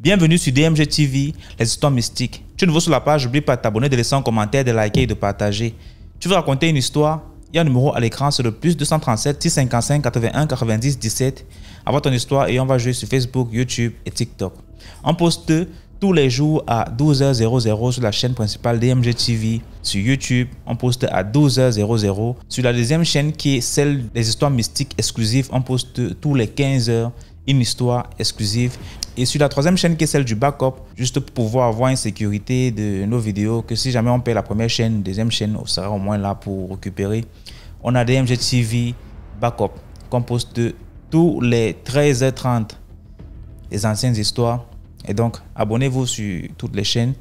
Bienvenue sur DMG TV, les histoires mystiques. Tu es nouveau sur la page, n'oublie pas de t'abonner, de laisser un commentaire, de liker et de partager. Tu veux raconter une histoire? Il y a un numéro à l'écran, c'est le plus 237 655 81 90 17. Envoie ton histoire et on va jouer sur Facebook, YouTube et TikTok. On poste tous les jours à 12h00 sur la chaîne principale DMG TV. Sur YouTube, on poste à 12h00. Sur la deuxième chaîne qui est celle des histoires mystiques exclusives, on poste tous les 15h une histoire exclusive. Et sur la troisième chaîne qui est celle du backup, juste pour pouvoir avoir une sécurité de nos vidéos, que si jamais on perd la première chaîne, deuxième chaîne, on sera au moins là pour récupérer. On a DMG TV backup qu'on poste tous les 13h30 les anciennes histoires. Et donc, abonnez-vous sur toutes les chaînes.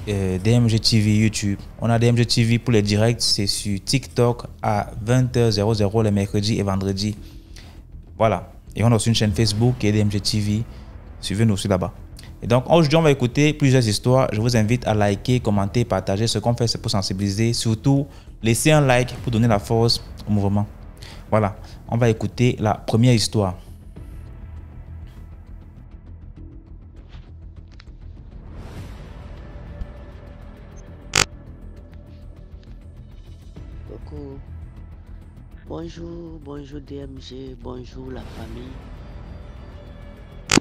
DMG TV YouTube. On a DMG TV pour les directs, c'est sur TikTok à 20h00 les mercredis et vendredis. Voilà. Et on a aussi une chaîne Facebook qui est DMG TV. Suivez-nous aussi là-bas. Et donc, aujourd'hui, on va écouter plusieurs histoires. Je vous invite à liker, commenter, partager. Ce qu'on fait, c'est pour sensibiliser. Surtout, laissez un like pour donner la force au mouvement. Voilà. On va écouter la première histoire. Coucou. Bonjour DMG, bonjour la famille,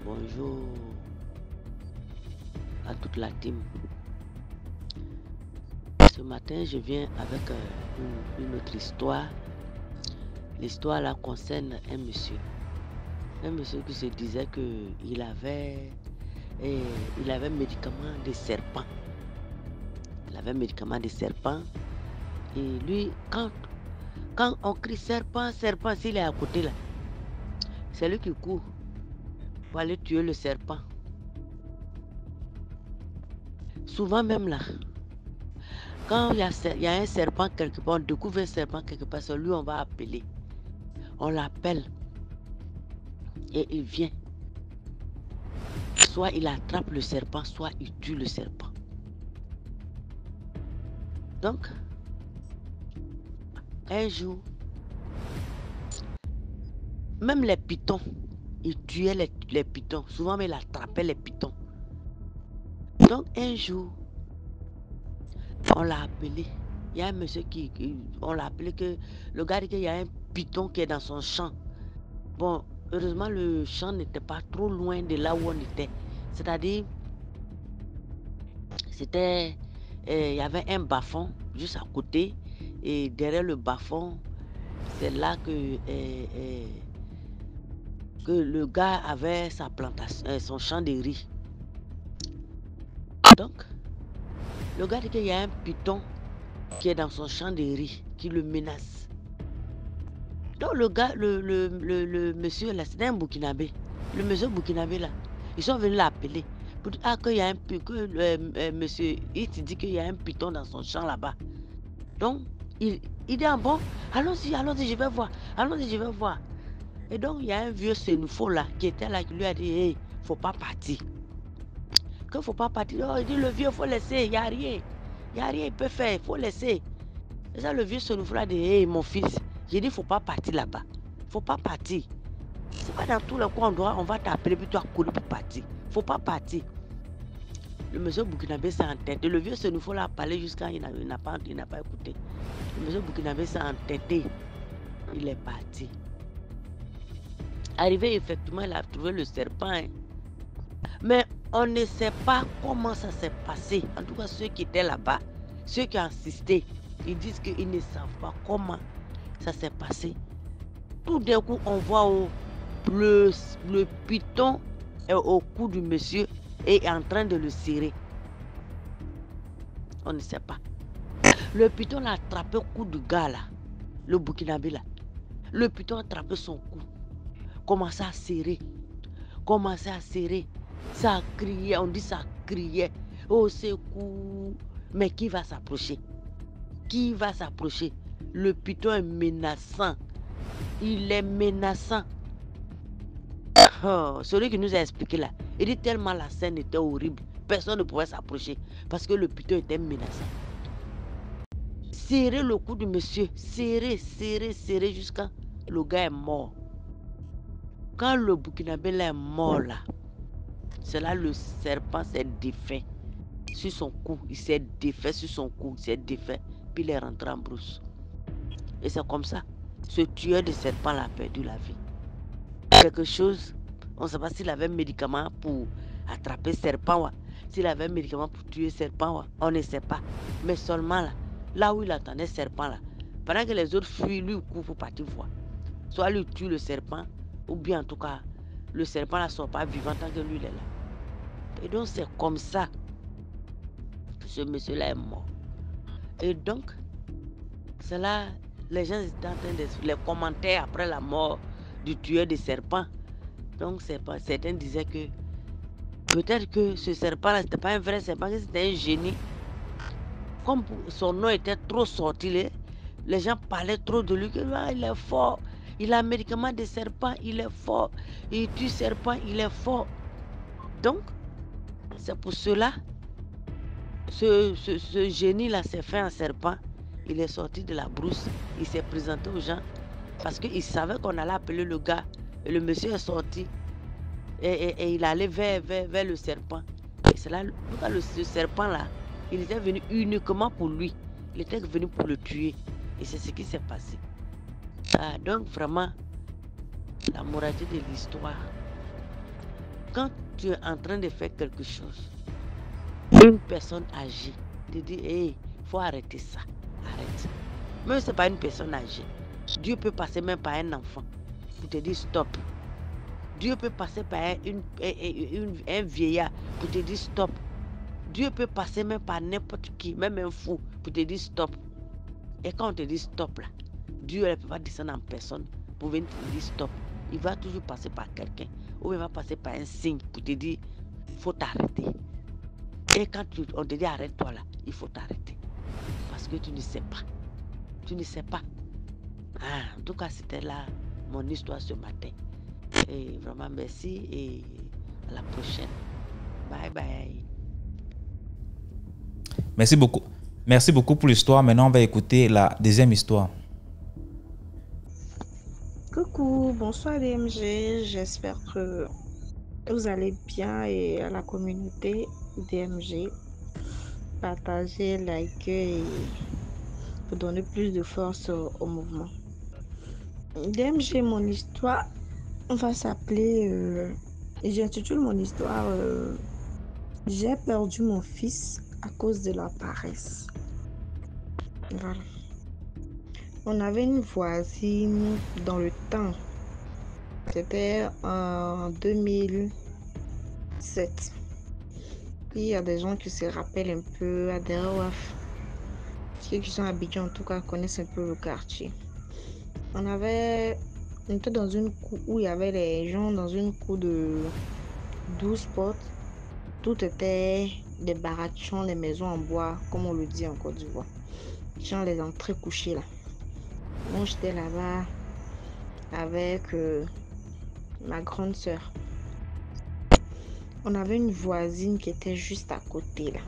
bonjour à toute la team. Ce matin, je viens avec une autre histoire. L'histoire là concerne un monsieur qui se disait qu'il avait médicament de serpent. Il avait médicament de serpent et lui, quand on crie serpent, serpent, s'il est à côté là, c'est lui qui court pour aller tuer le serpent. Souvent même là, quand il y a un serpent quelque part, on découvre un serpent quelque part, c'est lui on va appeler. On l'appelle et il vient. Soit il attrape le serpent, soit il tue le serpent. Donc, un jour, même les pitons, il tuait les pitons. Souvent, mais il attrapait les pitons. Donc, un jour, on l'a appelé. Il y a un monsieur on l'a appelé que le gars dit qu'il y a un piton qui est dans son champ. Bon, heureusement, le champ n'était pas trop loin de là où on était. C'est-à-dire, il y avait un bas-fond juste à côté. Et derrière le bas-fond, c'est là que le gars avait sa plantation, son champ de riz. Donc, le gars dit qu'il y a un python qui est dans son champ de riz, qui le menace. Donc, le monsieur là, c'était un Burkinabé. Le monsieur Burkinabé là, ils sont venus l'appeler pour dire qu'il y a monsieur, il te dit qu'il y a un python dans son champ là-bas. Donc, il dit, ah bon, allons-y, je vais voir, allons-y, je vais voir. Et donc, il y a un vieux sénoufo là, qui était là, qui lui a dit, hey, faut pas partir. Qu'il faut pas partir, oh, il dit, le vieux, faut laisser, il n'y a rien, il peut faire, il faut laisser. Et ça, le vieux sénoufo là dit, hey, mon fils, j'ai dit, faut pas partir là-bas, faut pas partir. C'est pas dans tous les coins, on va t'appeler, puis tu vas courir pour partir, faut pas partir. Le monsieur Burkinabé s'est entêté. Le vieux Sénoufo l'a parlé jusqu'à il n'a pas écouté. Le monsieur Burkinabé s'est entêté. Il est parti. Arrivé, effectivement, il a trouvé le serpent. Hein. Mais on ne sait pas comment ça s'est passé. En tout cas, ceux qui étaient là-bas, ceux qui ont assisté, ils disent qu'ils ne savent pas comment ça s'est passé. Tout d'un coup, on voit le python au cou du monsieur et est en train de le serrer. On ne sait pas. Le python l'a attrapé au cou du gars là, le Burkinabé là. Le python a attrapé son cou, commençait à serrer, ça criait, on dit ça criait, oh secours, mais qui va s'approcher? Qui va s'approcher? Le python est menaçant, il est menaçant. Oh, celui qui nous a expliqué là, il dit tellement la scène était horrible, personne ne pouvait s'approcher parce que le python était menaçant. Serrer le cou du monsieur, serrer jusqu'à le gars est mort. Quand le Burkinabé est mort là, C'est là le serpent s'est défait sur son cou. Il s'est défait sur son cou. Il s'est défait. Puis il est rentré en brousse. Et c'est comme ça. Ce tueur de serpent a perdu la vie. Quelque chose, on ne sait pas s'il avait un médicament pour attraper serpent. Ouais. S'il avait un médicament pour tuer serpent, ouais. On ne sait pas. Mais seulement là où il attendait serpent, là, pendant que les autres fuient, lui, il court pour partir voir. Soit lui tue le serpent, ou bien en tout cas, le serpent ne sort pas vivant tant que lui, il est là. Et donc, c'est comme ça que ce monsieur-là est mort. Et donc, c'est là, les gens étaient en train de... Les commentaires après la mort du tueur de serpents. Donc, certains disaient que peut-être que ce serpent-là, ce n'était pas un vrai serpent, que c'était un génie. Comme son nom était trop sorti, les gens parlaient trop de lui, que il est fort, il a un médicament de serpent, il est fort, il tue serpent, il est fort. Donc, c'est pour cela, ce génie-là s'est fait un serpent, il est sorti de la brousse, il s'est présenté aux gens, parce qu'il savait qu'on allait appeler le gars, et le monsieur est sorti, et il allait vers le serpent. Et c'est là, ce serpent-là, il était venu uniquement pour lui. Il était venu pour le tuer. Et c'est ce qui s'est passé. Donc vraiment, la moralité de l'histoire, quand tu es en train de faire quelque chose, une personne âgée te dit, hey, il faut arrêter ça. Arrête. Même si ce n'est pas une personne âgée, Dieu peut passer même par un enfant pour te dire stop. Dieu peut passer par un vieillard pour te dire stop. Dieu peut passer même par n'importe qui, même un fou, pour te dire stop. Et quand on te dit stop là, Dieu ne peut pas descendre en personne pour venir te dire stop. Il va toujours passer par quelqu'un. Ou il va passer par un signe pour te dire, il faut t'arrêter. Et quand on te dit arrête-toi là, il faut t'arrêter. Parce que tu ne sais pas. Tu ne sais pas. En tout cas, c'était là mon histoire ce matin. Et vraiment merci et à la prochaine. Bye bye. Merci beaucoup. Merci beaucoup pour l'histoire. Maintenant, on va écouter la deuxième histoire. Coucou, bonsoir DMG, j'espère que vous allez bien et à la communauté DMG, partagez, likez et vous donnez plus de force au mouvement. DMG, mon histoire va s'appeler, j'intitule mon histoire J'ai perdu mon fils à cause de la paresse. Voilà. On avait une voisine dans le temps. C'était en 2007. Il y a des gens qui se rappellent un peu à Derawaf. Ceux qui sont habitués en tout cas connaissent un peu le quartier. On était dans une cour où il y avait les gens dans une cour de 12 portes. Tout était des barachons, des maisons en bois, comme on le dit en Côte d'Ivoire. Genre les entrées couchées là. Moi j'étais là-bas avec ma grande soeur. On avait une voisine qui était juste à côté là.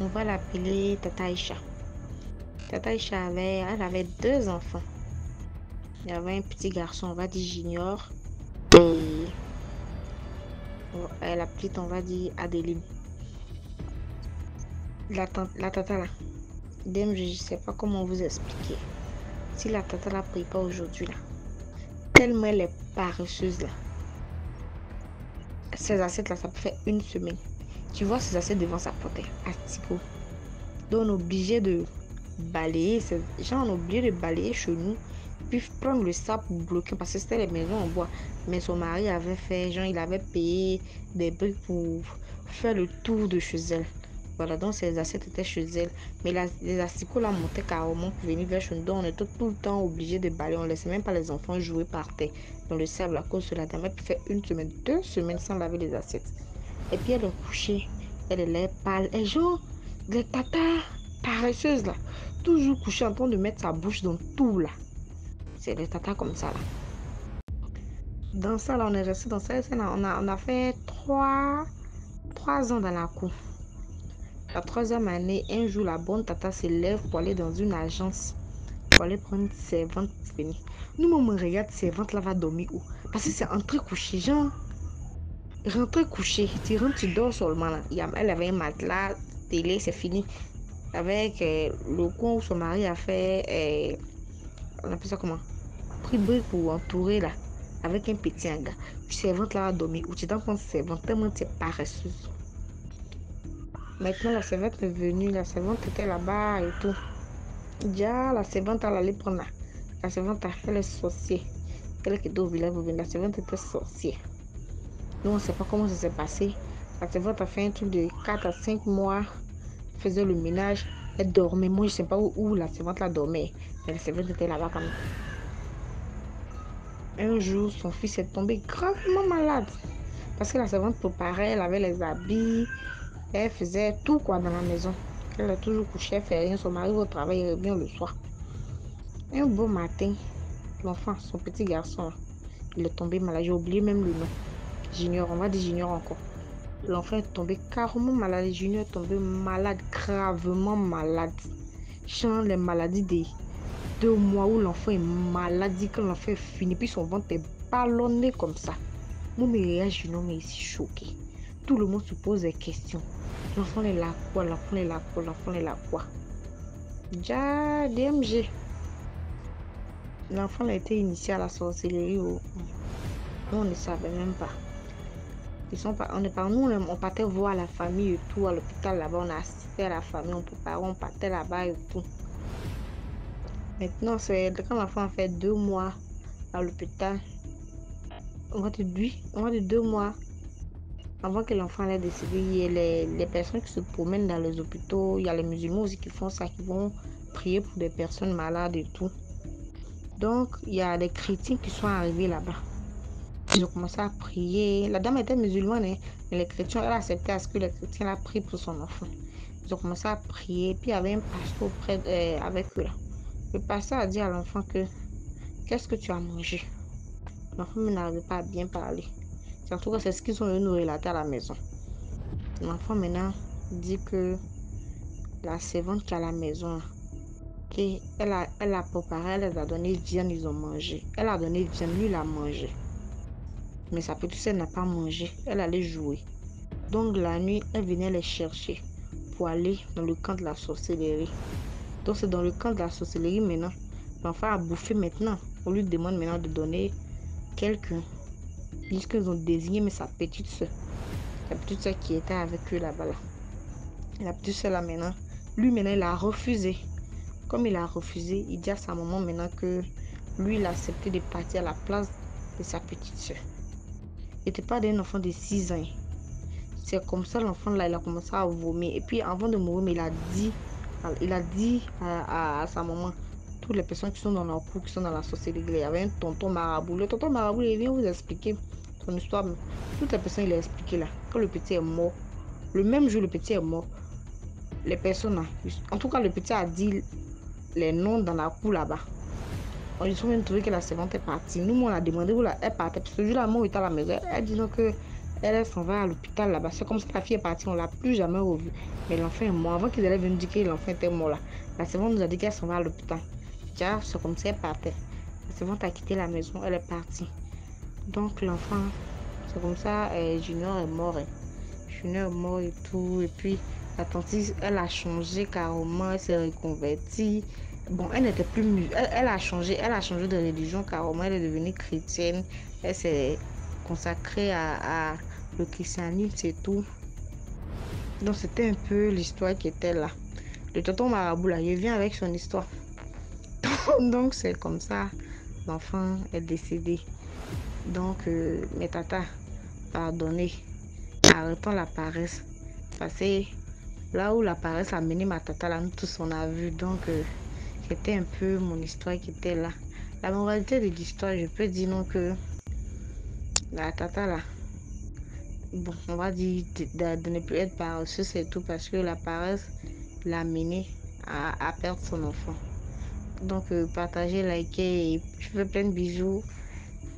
On va l'appeler Tata Aïcha. Tata Aïcha elle avait 2 enfants. Il y avait un petit garçon, on va dire Junior. Et la petite, on va dire Adeline. La tata là. Je ne sais pas comment vous expliquer. Si la tata là prie pas aujourd'hui là. Tellement elle est paresseuse là. Ces assiettes là, ça peut faire 1 semaine. Tu vois ces assiettes devant sa porte à Tipo. Donc on est obligé de balayer. On est obligé de balayer chez nous. Puis prendre le sable pour bloquer parce que c'était les maisons en bois. Mais son mari avait fait, il avait payé des briques pour faire le tour de chez elle. Voilà, donc ces assiettes étaient chez elle. Mais les asticots là montaient carrément pour venir vers chez nous. Donc on était tout le temps obligé de balayer. On ne laissait même pas les enfants jouer par terre dans le sable à cause de la dame. Elle fait 1 semaine, 2 semaines sans laver les assiettes. Et puis elle est couchée. Elle est pâle. Et genre, les tatas paresseuses là, toujours couchée en train de mettre sa bouche dans tout là. C'est les tatas comme ça là. Dans ça là, on est resté dans ça. On a fait 3 ans dans la cour. La 3e année, un jour, la bonne tata se lève pour aller dans une agence. Pour aller prendre une servante pour venir. Nous, on regarde, servante là va dormir où? Parce que c'est entré couché, genre. Rentrer coucher, tu rentres, tu dors seulement là. Elle avait un matelas, télé, c'est fini. Avec le coin où son mari a fait, on appelle ça comment? Pris brique pour entourer là, avec un petit hangar. Servante là a dormi, ou tu t'en penses servante, tellement tu es paresseuse. Maintenant, la servante est venue, la servante était là-bas et tout. Déjà, la servante, elle allait prendre là. La servante, elle est sorcière. Elle qui était au village, la servante était sorcière. Nous, on ne sait pas comment ça s'est passé. La servante a fait un truc de 4 à 5 mois, faisait le ménage, elle dormait. Moi, je ne sais pas où la servante la dormait, mais la servante était là-bas quand même. Un jour, son fils est tombé gravement malade. Parce que la servante préparait, elle avait les habits, elle faisait tout quoi dans la maison. Elle a toujours couché, elle fait rien. Son mari va au travail, il revient le soir. Un beau matin, l'enfant, son petit garçon, il est tombé malade. J'ai oublié même le nom. Junior, on va dire Junior encore. L'enfant est tombé carrément malade. Junior est tombé malade, gravement malade. Genre les maladies des 2 mois où l'enfant est malade, quand l'enfant est fini, puis son ventre est ballonné comme ça. Moi, mes réactions, Junior mais ici choqué. Tout le monde se pose des questions. L'enfant est là quoi? L'enfant est là quoi? L'enfant est là quoi? Déjà, DMG. L'enfant a été initié à la sorcellerie. Nous, on ne savait même pas. On partait voir la famille et tout à l'hôpital là-bas. On a assisté à la famille, on partait là-bas et tout. Maintenant, c'est quand l'enfant a fait 2 mois à l'hôpital. On va dire 2 mois avant que l'enfant allait décéder. Il y a les personnes qui se promènent dans les hôpitaux. Il y a les musulmans aussi qui font ça, qui vont prier pour des personnes malades et tout. Donc, il y a des chrétiens qui sont arrivés là-bas. Ils ont commencé à prier. La dame était musulmane, hein, mais les chrétiens, elle acceptait à ce que les chrétiens la prient pour son enfant. Ils ont commencé à prier. Puis il y avait un pasteur avec eux là. Le pasteur a dit à l'enfant que qu'est-ce que tu as mangé? L'enfant n'arrivait pas à bien parler. En tout cas, c'est ce qu'ils sont venus nous relater à la maison. L'enfant maintenant dit que la servante qui est à la maison, elle a préparé, elle les a donné viande, ils ont mangé. Elle a donné viande, lui il a mangé. Mais sa petite sœur n'a pas mangé, elle allait jouer. Donc la nuit, elle venait les chercher pour aller dans le camp de la sorcellerie. Donc c'est dans le camp de la sorcellerie maintenant. L'enfant a bouffé maintenant. On lui demande maintenant de donner quelqu'un. Ils disent qu'ils ont désigné mais sa petite soeur. La petite soeur qui était avec eux là-bas. Là. La petite soeur là maintenant. Lui maintenant il a refusé. Comme il a refusé, il dit à sa maman maintenant que lui il a accepté de partir à la place de sa petite soeur. Il n'était pas d'un enfant de 6 ans. C'est comme ça l'enfant là il a commencé à vomir. Et puis avant de mourir, il a dit à sa maman, toutes les personnes qui sont dans la cour, qui sont dans la sorcellerie, il y avait un tonton marabout. Le tonton marabout, il vient vous expliquer son histoire. Toutes les personnes, il a expliqué là. Quand le petit est mort, le même jour, le petit est mort. Les personnes, en tout cas, le petit a dit les noms dans la cour là-bas. Ils sont même trouvé que la servante est partie. Nous, on a demandé où elle est partie. Parce que ce jour-là, moi, était à la maison. Elle dit non que elle s'en va à l'hôpital là-bas. C'est comme ça que la fille est partie. On ne l'a plus jamais revue. Mais l'enfant est mort. Avant qu'ils allaient venir dire que l'enfant était mort là, la servante nous a dit qu'elle s'en va à l'hôpital. Déjà, c'est comme ça qu'elle partait. La servante a quitté la maison. Elle est partie. Donc, l'enfant, c'est comme ça, Junior est mort. Junior est mort et tout. Et puis, la tante, elle a changé carrément. Elle s'est reconvertie. Bon, elle n'était plus elle a changé de religion carrément, elle est devenue chrétienne, elle s'est consacrée à le christianisme et tout. Donc c'était un peu l'histoire qui était là. Le tonton marabout là, il vient avec son histoire. Donc c'est comme ça, l'enfant est décédé. Donc mes tatas, pardonnez, arrêtons la paresse. Parce que là où la paresse a mené ma tata là, nous tous on a vu. Donc c'était un peu mon histoire qui était là. La moralité de l'histoire, je peux dire non que la tata là, bon, on va dire de ne plus être paresseuse, c'est tout parce que la paresse l'a mené à perdre son enfant. Donc, partagez, likez et je fais plein de bisous.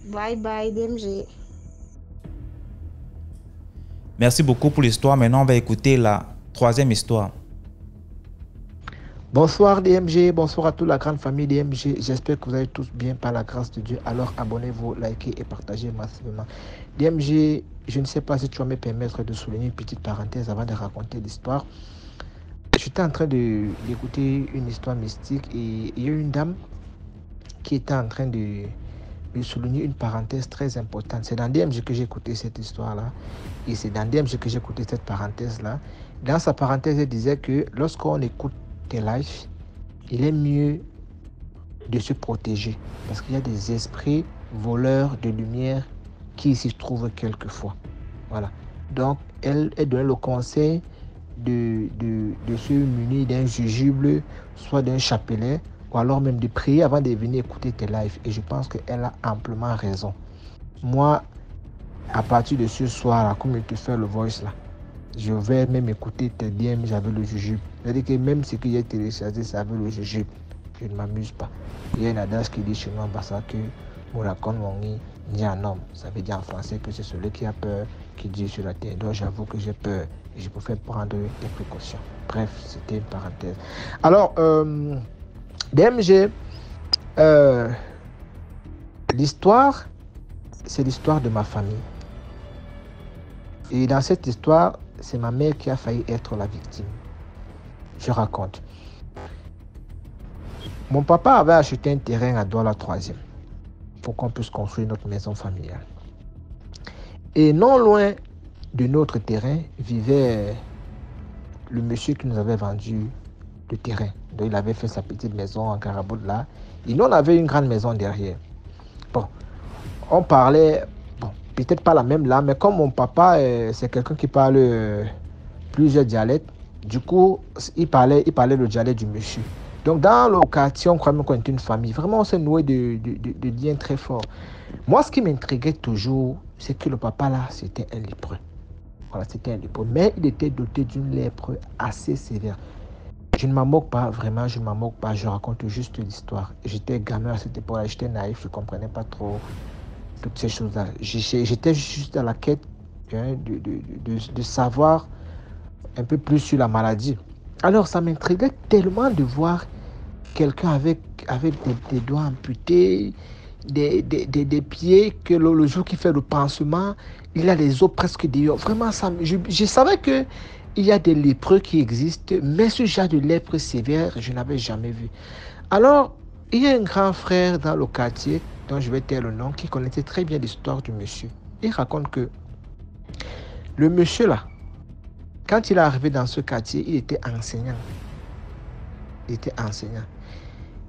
Bye bye, DMG. Merci beaucoup pour l'histoire. Maintenant, on va écouter la troisième histoire. Bonsoir DMG, bonsoir à toute la grande famille DMG. J'espère que vous allez tous bien par la grâce de Dieu. Alors abonnez-vous, likez et partagez massivement. DMG, je ne sais pas si tu vas me permettre de souligner une petite parenthèse avant de raconter l'histoire. J'étais en train d'écouter une histoire mystique et il y a une dame qui était en train de souligner une parenthèse très importante. C'est dans DMG que j'ai écouté cette histoire-là. Et c'est dans DMG que j'ai écouté cette parenthèse-là. Dans sa parenthèse, elle disait que lorsqu'on écoute tes lives, il est mieux de se protéger. Parce qu'il y a des esprits voleurs de lumière qui s'y trouvent quelquefois. Voilà. Donc, elle donnait le conseil de se munir d'un jujube, soit d'un chapelet, ou alors même de prier avant de venir écouter tes lives. Et je pense qu'elle a amplement raison. Moi, à partir de ce soir, comme je te fais le voice là, je vais même écouter tes DM, j'avais le jujube. C'est-à-dire que même ce que j'ai téléchargé, ça avait le jujube. Je ne m'amuse pas. Il y a une adage qui dit chez nous en Bassa que Mourakon Mongi ni un homme. Ça veut dire en français que c'est celui qui a peur qui dit sur la terre. Donc j'avoue que j'ai peur et je préfère prendre des précautions. Bref, c'était une parenthèse. Alors, DMG, l'histoire, c'est l'histoire de ma famille. Et dans cette histoire, c'est ma mère qui a failli être la victime. Je raconte. Mon papa avait acheté un terrain à Douala 3e pour qu'on puisse construire notre maison familiale. Et non loin de notre terrain vivait le monsieur qui nous avait vendu le terrain. Donc il avait fait sa petite maison en Carabout là. Et nous on avait une grande maison derrière. Bon, on parlait, bon, peut-être pas la même là, mais comme mon papa c'est quelqu'un qui parle plusieurs dialectes, du coup il parlait le dialecte du monsieur. Donc dans le quartier, on croyait qu'on était une famille. Vraiment, on s'est noué de liens très forts. Moi, ce qui m'intriguait toujours, c'est que le papa là, c'était un lépreux. Voilà, c'était un lépreux. Mais il était doté d'une lèpre assez sévère. Je ne m'en moque pas, vraiment, je ne m'en moque pas. Je raconte juste l'histoire. J'étais gamin à cette époque-là, j'étais naïf, je ne comprenais pas trop toutes ces choses-là. J'étais juste à la quête de savoir un peu plus sur la maladie. Alors, ça m'intriguait tellement de voir quelqu'un avec des doigts amputés, des pieds, que le jour qu'il fait le pansement, il a les os presque dehors. Vraiment, je savais qu'il y a des lépreux qui existent, mais ce genre de lèpre sévère, je n'avais jamais vu. Alors, il y a un grand frère dans le quartier, dont je vais taire le nom, qui connaissait très bien l'histoire du monsieur. Il raconte que le monsieur là, quand il est arrivé dans ce quartier, il était enseignant.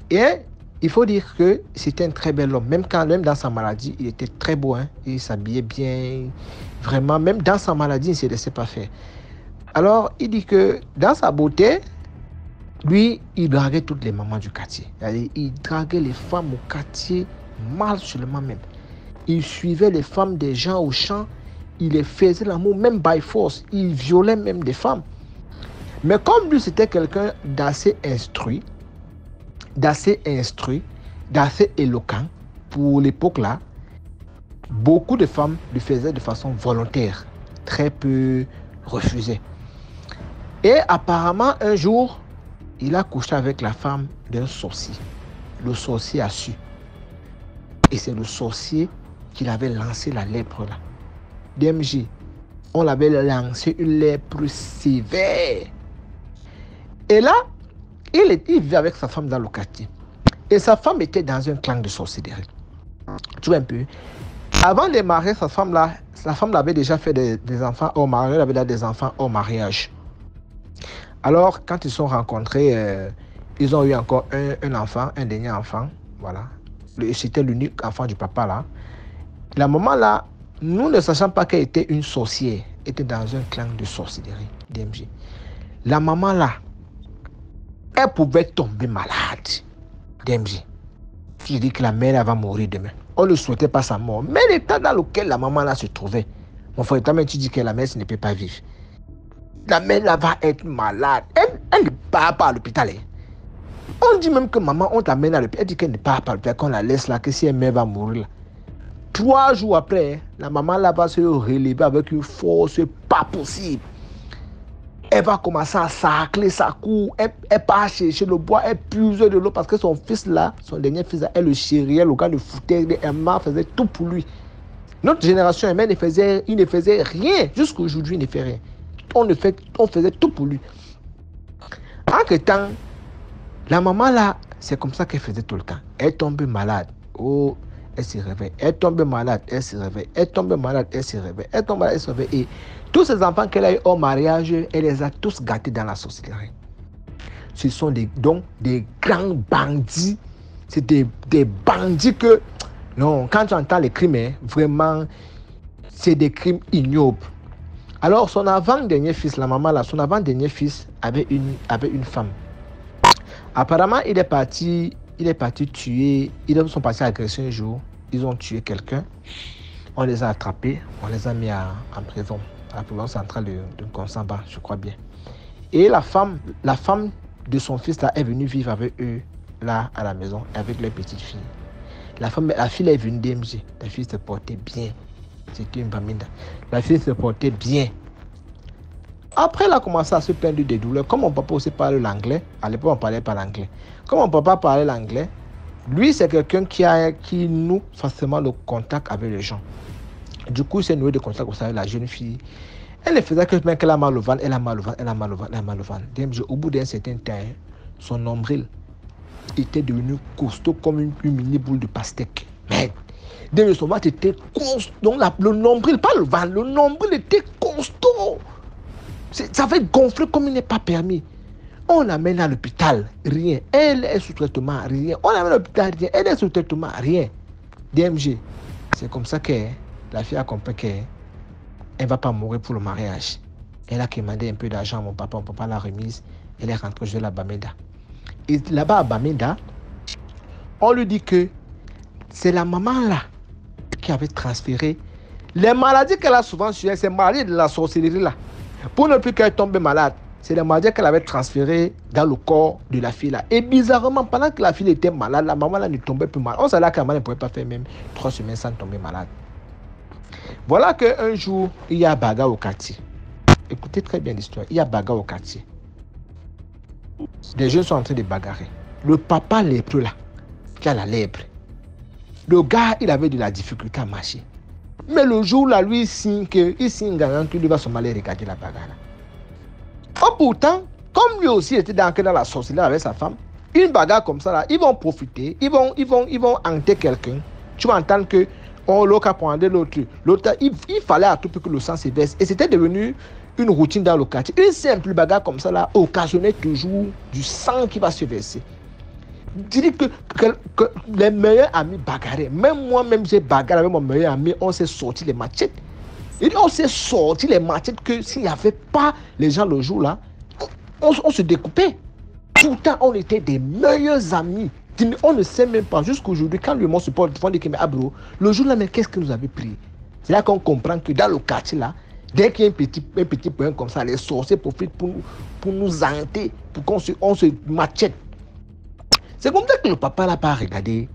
Et il faut dire que c'était un très bel homme. Même dans sa maladie, il était très beau. Hein? Il s'habillait bien. Vraiment, même dans sa maladie, il ne se laissait pas faire. Alors, il dit que dans sa beauté, lui, il draguait toutes les mamans du quartier. Il draguait les femmes au quartier, mal seulement même. Il suivait les femmes des gens au champ. Il les faisait l'amour, même by force. Il violait même des femmes. Mais comme lui, c'était quelqu'un d'assez instruit, d'assez éloquent pour l'époque là, beaucoup de femmes le faisaient de façon volontaire. Très peu refusaient. Et apparemment, un jour, il a couché avec la femme d'un sorcier. Le sorcier a su. Et c'est le sorcier qui l'avait lancé la lèpre là. DMG, on l'avait lancé une lèpre sévère. Et là, il vivait avec sa femme dans le quartier. Et sa femme était dans un clan de sorcellerie. Tu vois un peu. Avant de marier sa femme l'avait déjà fait des enfants au mariage. Elle avait déjà des enfants au mariage. Alors, quand ils se sont rencontrés, ils ont eu encore un enfant, un dernier enfant. Voilà. C'était l'unique enfant du papa là. La maman là, nous ne sachant pas qu'elle était une sorcière, était dans un clan de sorcellerie, DMG. La maman là, elle pouvait tomber malade, DMG. Je dis que la mère elle va mourir demain. On ne souhaitait pas sa mort. Mais l'état dans lequel la maman là se trouvait, mon frère, tu dis que la mère ne peut pas vivre. La mère là va être malade. Elle ne part pas à l'hôpital. On dit même que maman, on t'amène à l'hôpital. Elle dit qu'elle ne part pas à l'hôpital, qu'on la laisse là, que si elle va mourir là. 3 jours après, la maman là va se relever avec une force pas possible. Elle va commencer à sacler sa cour. Elle part chercher le bois, elle puise de l'eau parce que son fils là, son dernier fils là, elle le chériait, le gars le foutait, elle faisait tout pour lui. Notre génération humaine, il ne faisait rien. Jusqu'aujourd'hui, il ne fait rien. On faisait tout pour lui. En temps, la maman là, c'est comme ça qu'elle faisait tout le temps. Elle tombe malade. Oh, elle se réveille. Elle tombe malade, elle se réveille. Elle tombe malade, elle se réveille. Elle tombe malade, elle se réveille. Et tous ces enfants qu'elle a eu au mariage, elle les a tous gâtés dans la sorcellerie. Ce sont donc des grands bandits. C'est des bandits que... Non, quand tu entends les crimes, vraiment, c'est des crimes ignobles. Alors, son avant-dernier fils, la maman là, son avant-dernier fils avait une femme. Apparemment, il est parti tuer, ils sont partis agresser un jour, ils ont tué quelqu'un, on les a attrapés, on les a mis en prison, à la prison centrale de Konsamba, je crois bien. Et la femme de son fils là est venue vivre avec eux, là, à la maison, avec leur petite fille. La fille est venue DMG, la fille se portait bien, c'était une baminda. La fille se portait bien. Après, elle a commencé à se plaindre des douleurs. Comme mon papa aussi parlait l'anglais, à l'époque, on ne parlait pas l'anglais. Comme mon papa parlait l'anglais, lui, c'est quelqu'un qui noue facilement le contact avec les gens. Du coup, il s'est noué de contact avec la jeune fille. Elle ne faisait que qu'elle a mal au ventre, elle a mal au ventre, elle a mal au ventre, elle a mal au ventre. Au bout d'un certain temps, son nombril était devenu costaud comme une mini boule de pastèque. Mais son ventre était costaud. Donc, le nombril, pas le ventre, le nombril était costaud. Ça avait gonflé comme il n'est pas permis. On l'amène à l'hôpital, rien. Elle est sous traitement, rien. On l'amène à l'hôpital, rien. Elle est sous traitement, rien. DMG. C'est comme ça que la fille a compris qu'elle ne va pas mourir pour le mariage. Elle a demandé un peu d'argent à mon papa l'a remise. Elle est rentrée jouer à Bamenda. Et là-bas à Bamenda, on lui dit que c'est la maman là qui avait transféré les maladies qu'elle a souvent sur elle, ces maladies de la sorcellerie là. Pour ne plus qu'elle tombe malade, c'est la maladie qu'elle avait transférée dans le corps de la fille là. Et bizarrement, pendant que la fille était malade, la maman là ne tombait plus malade. On savait que la maman ne pouvait pas faire même 3 semaines sans tomber malade. Voilà qu'un jour, il y a bagarre au quartier. Écoutez très bien l'histoire. Il y a bagarre au quartier. Des jeunes sont en train de bagarrer. Le papa lépreux là, qui a la lèpre. Le gars, il avait de la difficulté à marcher. Mais le jour là, lui, il signe gagnant qu'il va se aller regarder la bagarre. Oh, pourtant, comme lui aussi était dans la sorcellerie avec sa femme, une bagarre comme ça là, ils vont profiter, ils vont hanter quelqu'un. Tu vas entendre que l'autre a prendre l'autre. Il fallait à tout prix que le sang se verse. Et c'était devenu une routine dans le quartier. Une simple bagarre comme ça là occasionnait toujours du sang qui va se verser. Je dis que les meilleurs amis bagarraient. Même moi-même, j'ai bagarré avec mon meilleur ami. On s'est sorti les machettes. Et on s'est sorti les machettes que s'il n'y avait pas les gens le jour là, on se découpait. Pourtant, on était des meilleurs amis. On ne sait même pas. Jusqu'aujourd'hui, quand le monde se porte, on dit que le jour là, mais qu'est-ce que nous avait pris? C'est là qu'on comprend que dans le quartier là, dès qu'il y a un petit point comme ça, les sorciers profitent pour nous hanter, pour qu'on se machette. C'est comme ça que le papa n'a pas regardé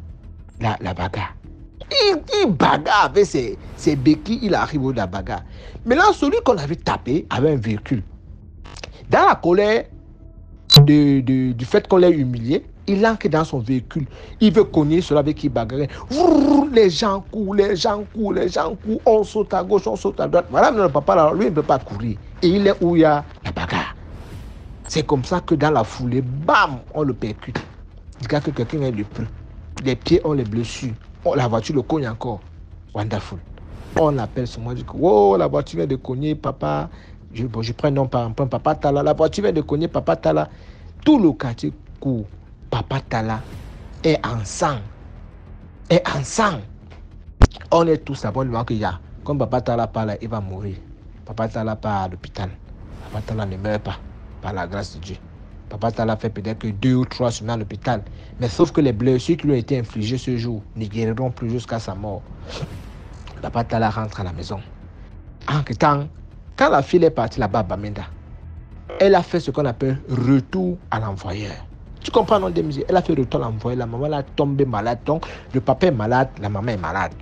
la bagarre. Il bagarre avec ses béquilles, il arrive au la bagarre. Mais là, celui qu'on avait tapé avait un véhicule. Dans la colère du fait qu'on l'ait humilié, il entre dans son véhicule. Il veut cogner celui avec qui il bagarre. Les gens courent. On saute à gauche, on saute à droite. Voilà, mais le papa, là, lui, il ne peut pas courir. Et il est où il y a la bagarre. C'est comme ça que dans la foulée, bam, on le percute. Il y a que quelqu'un est lépreux. Les pieds ont les blessures. Oh, la voiture le cogne encore. Wonderful. On l'appelle sur moi. Je dis, oh, la voiture vient de cogner, papa. Je prends un nom par un point, papa Tala. La voiture vient de cogner, papa Tala. Tout le quartier court. Papa Tala est en sang. On est tous à bon moment qu'il y a. Comme papa Tala parle, il va mourir. Papa Tala part à l'hôpital. Papa Tala ne meurt pas, par la grâce de Dieu. Papa Tala fait peut-être que 2 ou 3 semaines à l'hôpital. Mais sauf que les blessures qui lui ont été infligées ce jour ne guériront plus jusqu'à sa mort. Papa Tala rentre à la maison. En temps, quand la fille est partie là-bas à Bamenda, elle a fait ce qu'on appelle retour à l'envoyeur. Tu comprends, non, des musiques? Elle a fait retour à l'envoyeur. La maman est tombée malade. Donc, le papa est malade, la maman est malade.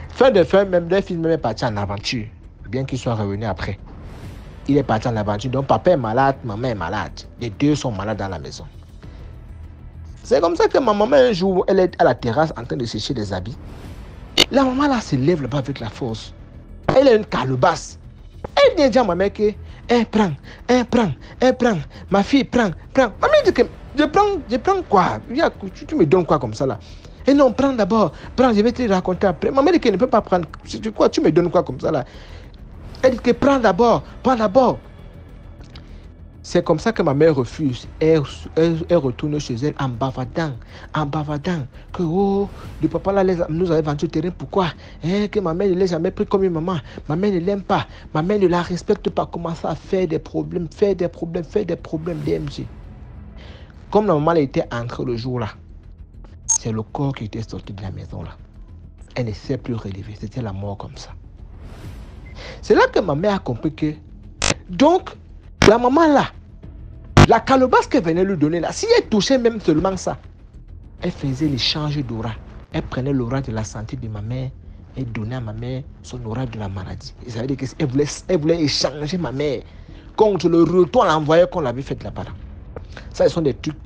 Fin de fin, même les filles même est parti en aventure, bien qu'il soit revenu après. il est parti en aventure. Donc papa est malade, maman est malade. Les deux sont malades dans la maison. C'est comme ça que ma maman, un jour, elle est à la terrasse en train de sécher des habits. La maman là se lève là-bas avec la force. Elle a une calebasse. Elle vient dire à ma mère que prends. Ma fille, prends. Maman dit que je prends quoi? Tu me donnes quoi comme ça là? Et non, prends d'abord. Prends, je vais te raconter après. Maman dit qu'elle ne peut pas prendre. Tu me donnes quoi comme ça là? Elle dit que prends d'abord. C'est comme ça que ma mère refuse. Elle retourne chez elle en bavardant. Que le papa là nous avait vendu le terrain. Pourquoi? Que ma mère ne l'a jamais pris comme une maman. Ma mère ne l'aime pas. Ma mère ne la respecte pas. Commence à faire des problèmes, DMG. Comme la maman était entrée le jour là, c'est le corps qui était sorti de la maison là. Elle ne s'est plus relevée. C'était la mort comme ça. C'est là que ma mère a compris que, donc, la maman là, la calebasse qu'elle venait lui donner là, si elle touchait même seulement ça, elle faisait l'échange d'aura. Elle prenait l'aura de la santé de ma mère et donnait à ma mère son aura de la maladie. Et ça veut dire qu'elle voulait échanger ma mère contre le retour à l'envoyé qu'on l'avait fait là-bas. Ça, ce sont des trucs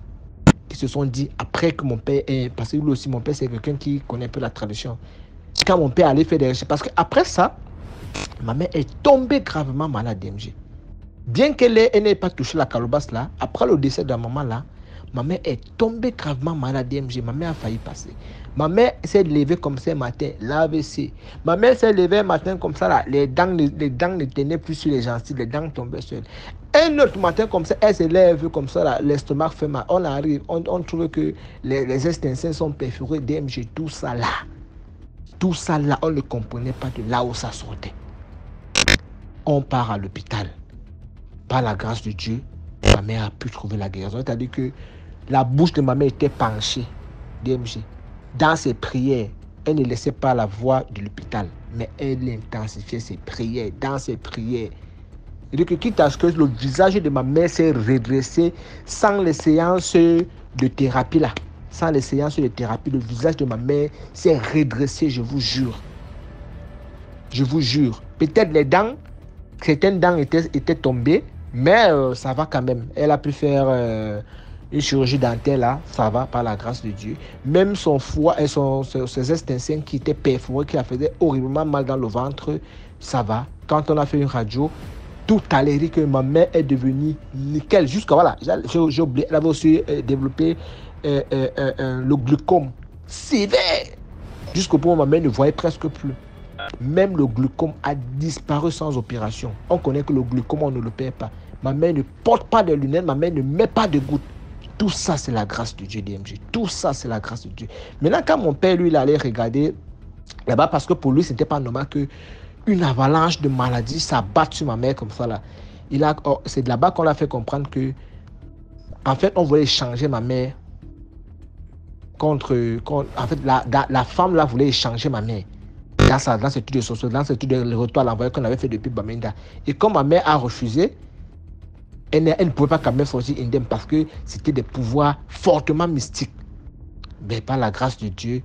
qui se sont dit après que mon père est... Parce que lui aussi, mon père, c'est quelqu'un qui connaît un peu la tradition. Quand mon père allait faire des recherches, parce qu'après ça, ma mère est tombée gravement malade DMG. Bien qu'elle n'ait pas touché la calebasse là, après le décès de la maman là, ma mère est tombée gravement malade DMG. Ma mère a failli passer. Ma mère s'est levée comme ça un matin, l'AVC. Ma mère s'est levée un matin comme ça là, les dents ne tenaient plus sur les gencives, les dents tombaient sur elle. Un autre matin comme ça, elle se lève comme ça là, l'estomac fait mal. On arrive, on trouve que les extinctions sont perforées DMG, tout ça là, on ne comprenait pas de là où ça sortait. On part à l'hôpital. Par la grâce de Dieu, ma mère a pu trouver la guérison. C'est-à-dire que la bouche de ma mère était penchée, DMG. Dans ses prières, elle ne laissait pas la voix de l'hôpital, mais elle intensifiait ses prières. Dans ses prières, c'est-à-dire que quitte à ce que le visage de ma mère s'est redressé sans les séances de thérapie là. Sans les séances de thérapie, le visage de ma mère s'est redressé, je vous jure. Peut-être les dents, certaines dents étaient tombées, mais ça va quand même. Elle a pu faire une chirurgie dentaire là, ça va par la grâce de Dieu. Même son foie et ses extinctions qui étaient perforées, qui la faisaient horriblement mal dans le ventre, ça va. Quand on a fait une radio, tout allait dire que ma mère est devenue nickel. Jusqu'à voilà, j'ai oublié, elle avait aussi développé le glaucome sévère. Jusqu'au point où ma mère ne voyait presque plus. Même le glaucome a disparu sans opération. On connaît que le glaucome, on ne le perd pas. Ma mère ne porte pas de lunettes, ma mère ne met pas de gouttes. Tout ça, c'est la grâce de Dieu, DMG. Tout ça, c'est la grâce de Dieu. Maintenant, quand mon père, lui, il allait regarder là-bas, parce que pour lui, ce n'était pas normal qu'une avalanche de maladies s'abatte sur ma mère comme ça, là. C'est de là-bas qu'on l'a fait comprendre que, en fait, on voulait changer ma mère contre en fait, la femme, là, voulait échanger ma mère. Dans cette étude de sociologie, dans cette étude de retour à l'envoyé qu'on avait fait depuis Bamenda. Et comme ma mère a refusé, elle ne pouvait pas quand même sortir indemne parce que c'était des pouvoirs fortement mystiques. Mais par la grâce de Dieu,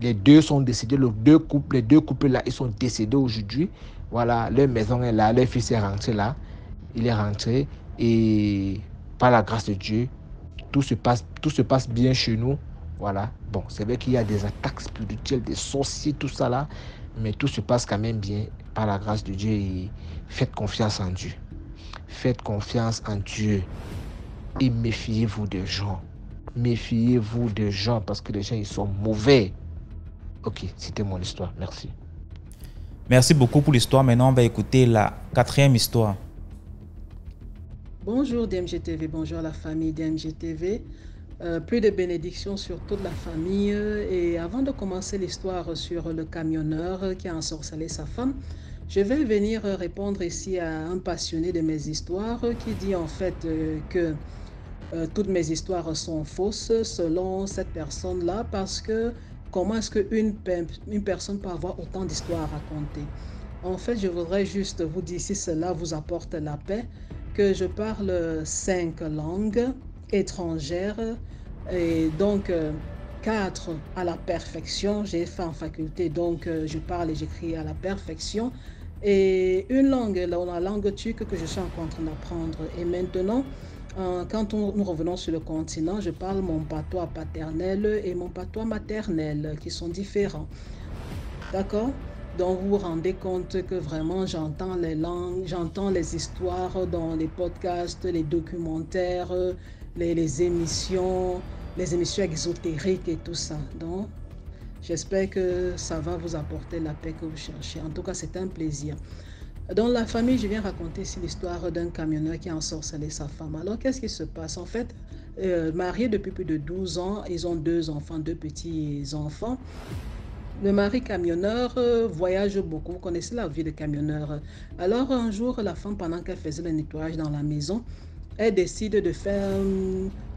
les deux sont décédés, les deux couples là, ils sont décédés aujourd'hui. Voilà, leur maison est là, leur fils est rentré là. Il est rentré et par la grâce de Dieu, tout se passe bien chez nous. Voilà, bon, c'est vrai qu'il y a des attaques spirituelles, des sorciers, tout ça là, mais tout se passe quand même bien par la grâce de Dieu et faites confiance en Dieu. Faites confiance en Dieu et méfiez-vous des gens. Méfiez-vous des gens parce que les gens, ils sont mauvais. Ok, c'était mon histoire. Merci. Merci beaucoup pour l'histoire. Maintenant, on va écouter la 4e histoire. Bonjour DMGTV, bonjour la famille DMGTV. Plus de bénédictions sur toute la famille. Et avant de commencer l'histoire sur le camionneur qui a ensorcelé sa femme, je vais venir répondre ici à un passionné de mes histoires qui dit en fait que toutes mes histoires sont fausses selon cette personne-là parce que comment est-ce qu'une personne peut avoir autant d'histoires à raconter? En fait, je voudrais juste vous dire si cela vous apporte la paix que je parle 5 langues étrangères et donc 4 à la perfection. J'ai fait en faculté, donc je parle et j'écris à la perfection. et une langue, la langue turque que je suis encore en train d'apprendre. Et maintenant, quand nous revenons sur le continent, je parle mon patois paternel et mon patois maternel qui sont différents. D'accord? Donc vous vous rendez compte que vraiment j'entends les langues, j'entends les histoires dans les podcasts, les documentaires, les émissions exotériques et tout ça. Donc j'espère que ça va vous apporter la paix que vous cherchez. En tout cas, c'est un plaisir. Dans la famille, je viens raconter ici l'histoire d'un camionneur qui a ensorcelé sa femme. Alors, qu'est-ce qui se passe? En fait, mariés depuis plus de 12 ans, ils ont 2 enfants, 2 petits-enfants. Le mari camionneur voyage beaucoup. Vous connaissez la vie de camionneur. Alors, un jour, la femme, pendant qu'elle faisait le nettoyage dans la maison, elle décide de faire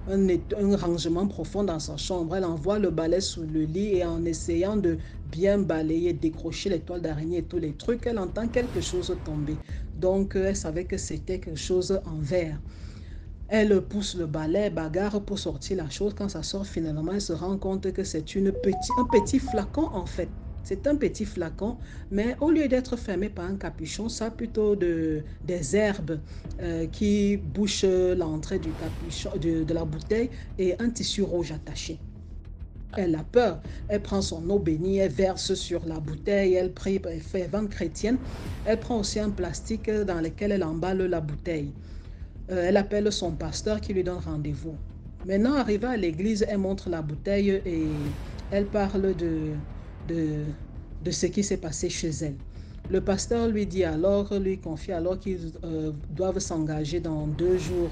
un rangement profond dans sa chambre. Elle envoie le balai sous le lit et en essayant de bien balayer, décrocher les toiles d'araignée et tous les trucs, elle entend quelque chose tomber. Donc, elle savait que c'était quelque chose en verre. Elle pousse le balai, bagarre pour sortir la chose. Quand ça sort finalement, elle se rend compte que c'est un petit flacon en fait. C'est un petit flacon, mais au lieu d'être fermé par un capuchon, ça a plutôt des herbes qui bouchent l'entrée du capuchon, de la bouteille et un tissu rouge attaché. Elle a peur, elle prend son eau bénie, elle verse sur la bouteille, elle prie, elle fait fervente chrétienne. Elle prend aussi un plastique dans lequel elle emballe la bouteille. Elle appelle son pasteur qui lui donne rendez-vous. Maintenant, arrivée à l'église, elle montre la bouteille et elle parle de ce qui s'est passé chez elle. Le pasteur lui confie alors qu'ils doivent s'engager dans 2 jours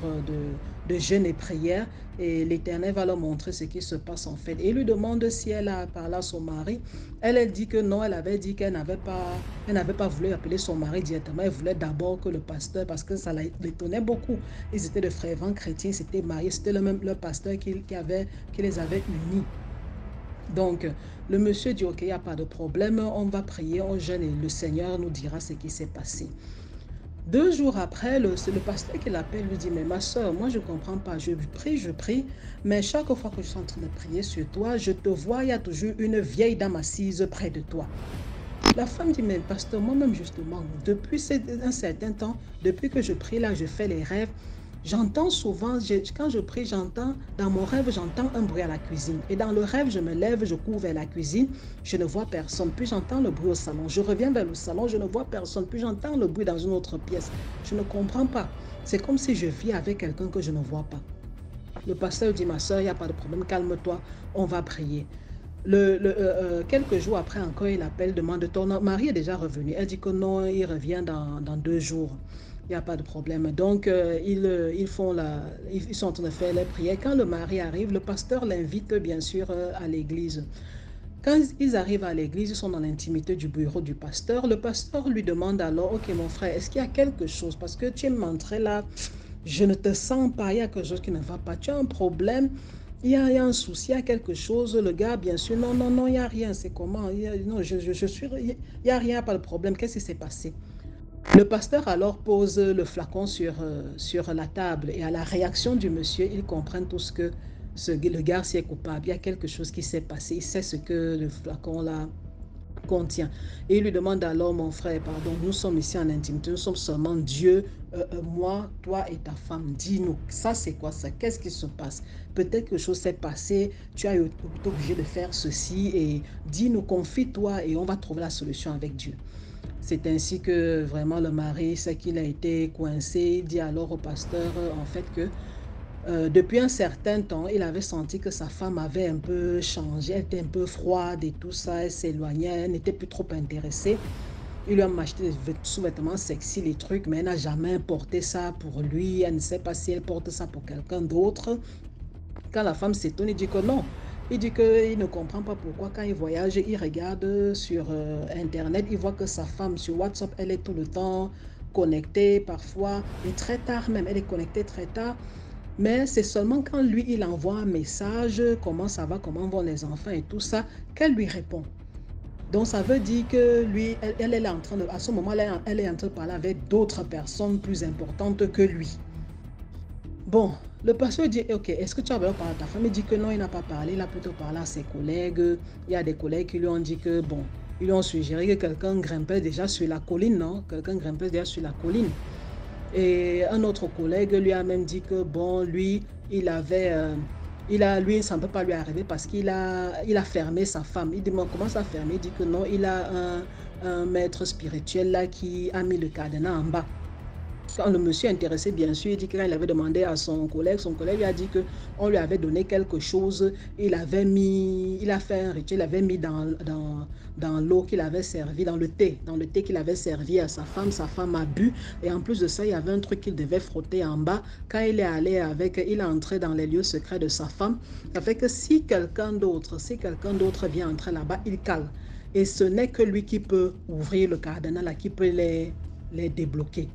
de jeûne et prière et l'Éternel va leur montrer ce qui se passe en fait. Et il lui demande si elle a parlé à son mari. Elle dit que non, elle avait dit qu'elle n'avait pas voulu appeler son mari directement. Elle voulait d'abord que le pasteur, parce que ça l'étonnait beaucoup. Ils étaient de fervents chrétiens, ils s'étaient mariés, c'était le pasteur qui les avait unis. Donc, le monsieur dit, ok, il n'y a pas de problème, on va prier, on jeûne et le Seigneur nous dira ce qui s'est passé. 2 jours après, le pasteur qui l'appelle lui dit, mais ma soeur, moi je ne comprends pas, je prie, mais chaque fois que je suis en train de prier sur toi, je te vois, il y a toujours une vieille dame assise près de toi. La femme dit, mais pasteur, moi-même justement, depuis un certain temps, depuis que je prie là, je fais les rêves, j'entends souvent, quand je prie, dans mon rêve, j'entends un bruit à la cuisine. Et dans le rêve, je me lève, je cours vers la cuisine, je ne vois personne. Puis j'entends le bruit au salon. Je reviens vers le salon, je ne vois personne. Puis j'entends le bruit dans une autre pièce. Je ne comprends pas. C'est comme si je vis avec quelqu'un que je ne vois pas. Le pasteur dit, ma soeur, il n'y a pas de problème, calme-toi, on va prier. Quelques jours après encore, il appelle, demande, ton mari est déjà revenu. Elle dit que non, il revient dans 2 jours. Il n'y a pas de problème. Donc, ils sont en train de faire les prières. Quand le mari arrive, le pasteur l'invite bien sûr à l'église. Quand ils arrivent à l'église, ils sont dans l'intimité du bureau du pasteur. Le pasteur lui demande alors, ok mon frère, est-ce qu'il y a quelque chose? Parce que tu es montré là, je ne te sens pas, il y a quelque chose qui ne va pas. Tu as un problème, il y a un souci, il y a quelque chose. Le gars, bien sûr, non, il n'y a rien. C'est comment? Il n'y a rien, pas de problème. Qu'est-ce qui s'est passé? Le pasteur alors pose le flacon sur la table et à la réaction du monsieur, ils comprennent tous que le garçon est coupable. Il y a quelque chose qui s'est passé. Il sait ce que le flacon là contient. Et il lui demande alors, mon frère, pardon, nous sommes ici en intimité, nous sommes seulement Dieu, moi, toi et ta femme. Dis-nous, ça c'est quoi ça? Qu'est-ce qui se passe? Peut-être que quelque chose s'est passé, tu as été obligé de faire ceci et dis-nous, confie-toi et on va trouver la solution avec Dieu. C'est ainsi que vraiment le mari sait qu'il a été coincé. Il dit alors au pasteur en fait que depuis un certain temps, il avait senti que sa femme avait un peu changé. Elle était un peu froide et tout ça. Elle s'éloignait, elle n'était plus trop intéressée. Il lui a acheté des sous-vêtements sexy, les trucs, mais elle n'a jamais porté ça pour lui. Elle ne sait pas si elle porte ça pour quelqu'un d'autre. Quand la femme s'étonne, il dit que non. Il dit qu'il ne comprend pas pourquoi quand il voyage, il regarde sur Internet, il voit que sa femme sur WhatsApp, elle est tout le temps connectée parfois, et très tard même, elle est connectée très tard. Mais c'est seulement quand lui, il envoie un message, comment ça va, comment vont les enfants et tout ça, qu'elle lui répond. Donc ça veut dire que lui, elle est en train de, à ce moment-là, elle est en train de parler avec d'autres personnes plus importantes que lui. Bon, le pasteur dit, ok, est-ce que tu as parlé à ta femme? Il dit que non, il n'a pas parlé, il a plutôt parlé à ses collègues. Il y a des collègues qui lui ont dit que, bon, Ils lui ont suggéré que quelqu'un grimpait déjà sur la colline, non? Quelqu'un grimpait déjà sur la colline. Et un autre collègue lui a même dit que, bon, lui, lui, ça ne peut pas lui arriver parce qu'il a fermé sa femme. Il demande comment ça a fermé. Il dit que non, il a un maître spirituel là qui a mis le cadenas en bas. Quand le monsieur est intéressé, bien sûr, il dit que quand il avait demandé à son collègue lui a dit qu'on lui avait donné quelque chose, il a fait un rituel, il avait mis dans l'eau qu'il avait servi, dans le thé qu'il avait servi à sa femme a bu, et en plus de ça, il y avait un truc qu'il devait frotter en bas. Quand il est entré dans les lieux secrets de sa femme, ça fait que si quelqu'un d'autre vient entrer là-bas, il cale. Et ce n'est que lui qui peut ouvrir le cadenas, là, qui peut les débloquer.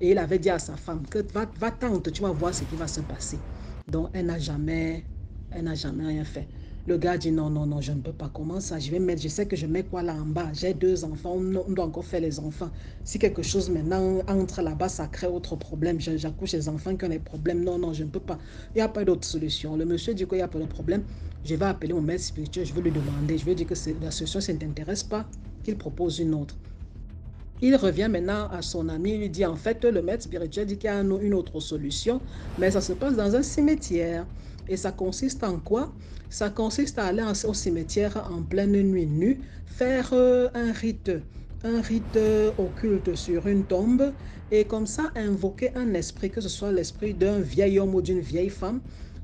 Et il avait dit à sa femme que va tente, tu vas voir ce qui va se passer. Donc, elle n'a jamais rien fait. Le gars dit non, je ne peux pas. Comment ça? Je sais que je mets quoi là en bas? J'ai 2 enfants, on doit encore faire les enfants. Si quelque chose maintenant entre là-bas, ça crée autre problème. J'accouche les enfants qui ont des problèmes. Non, je ne peux pas. Il n'y a pas d'autre solution. Le monsieur dit qu'il n'y a pas de problème. Je vais appeler mon maître spirituel, je vais lui demander. Je vais dire que la solution, ça ne t'intéresse pas, qu'il propose une autre. Il revient maintenant à son ami, il lui dit en fait, le maître spirituel dit qu'il y a une autre solution, mais ça se passe dans un cimetière. Et ça consiste en quoi? Ça consiste à aller au cimetière en pleine nuit nue, faire un rite occulte sur une tombe, et comme ça invoquer un esprit, que ce soit l'esprit d'un vieil homme ou d'une vieille femme.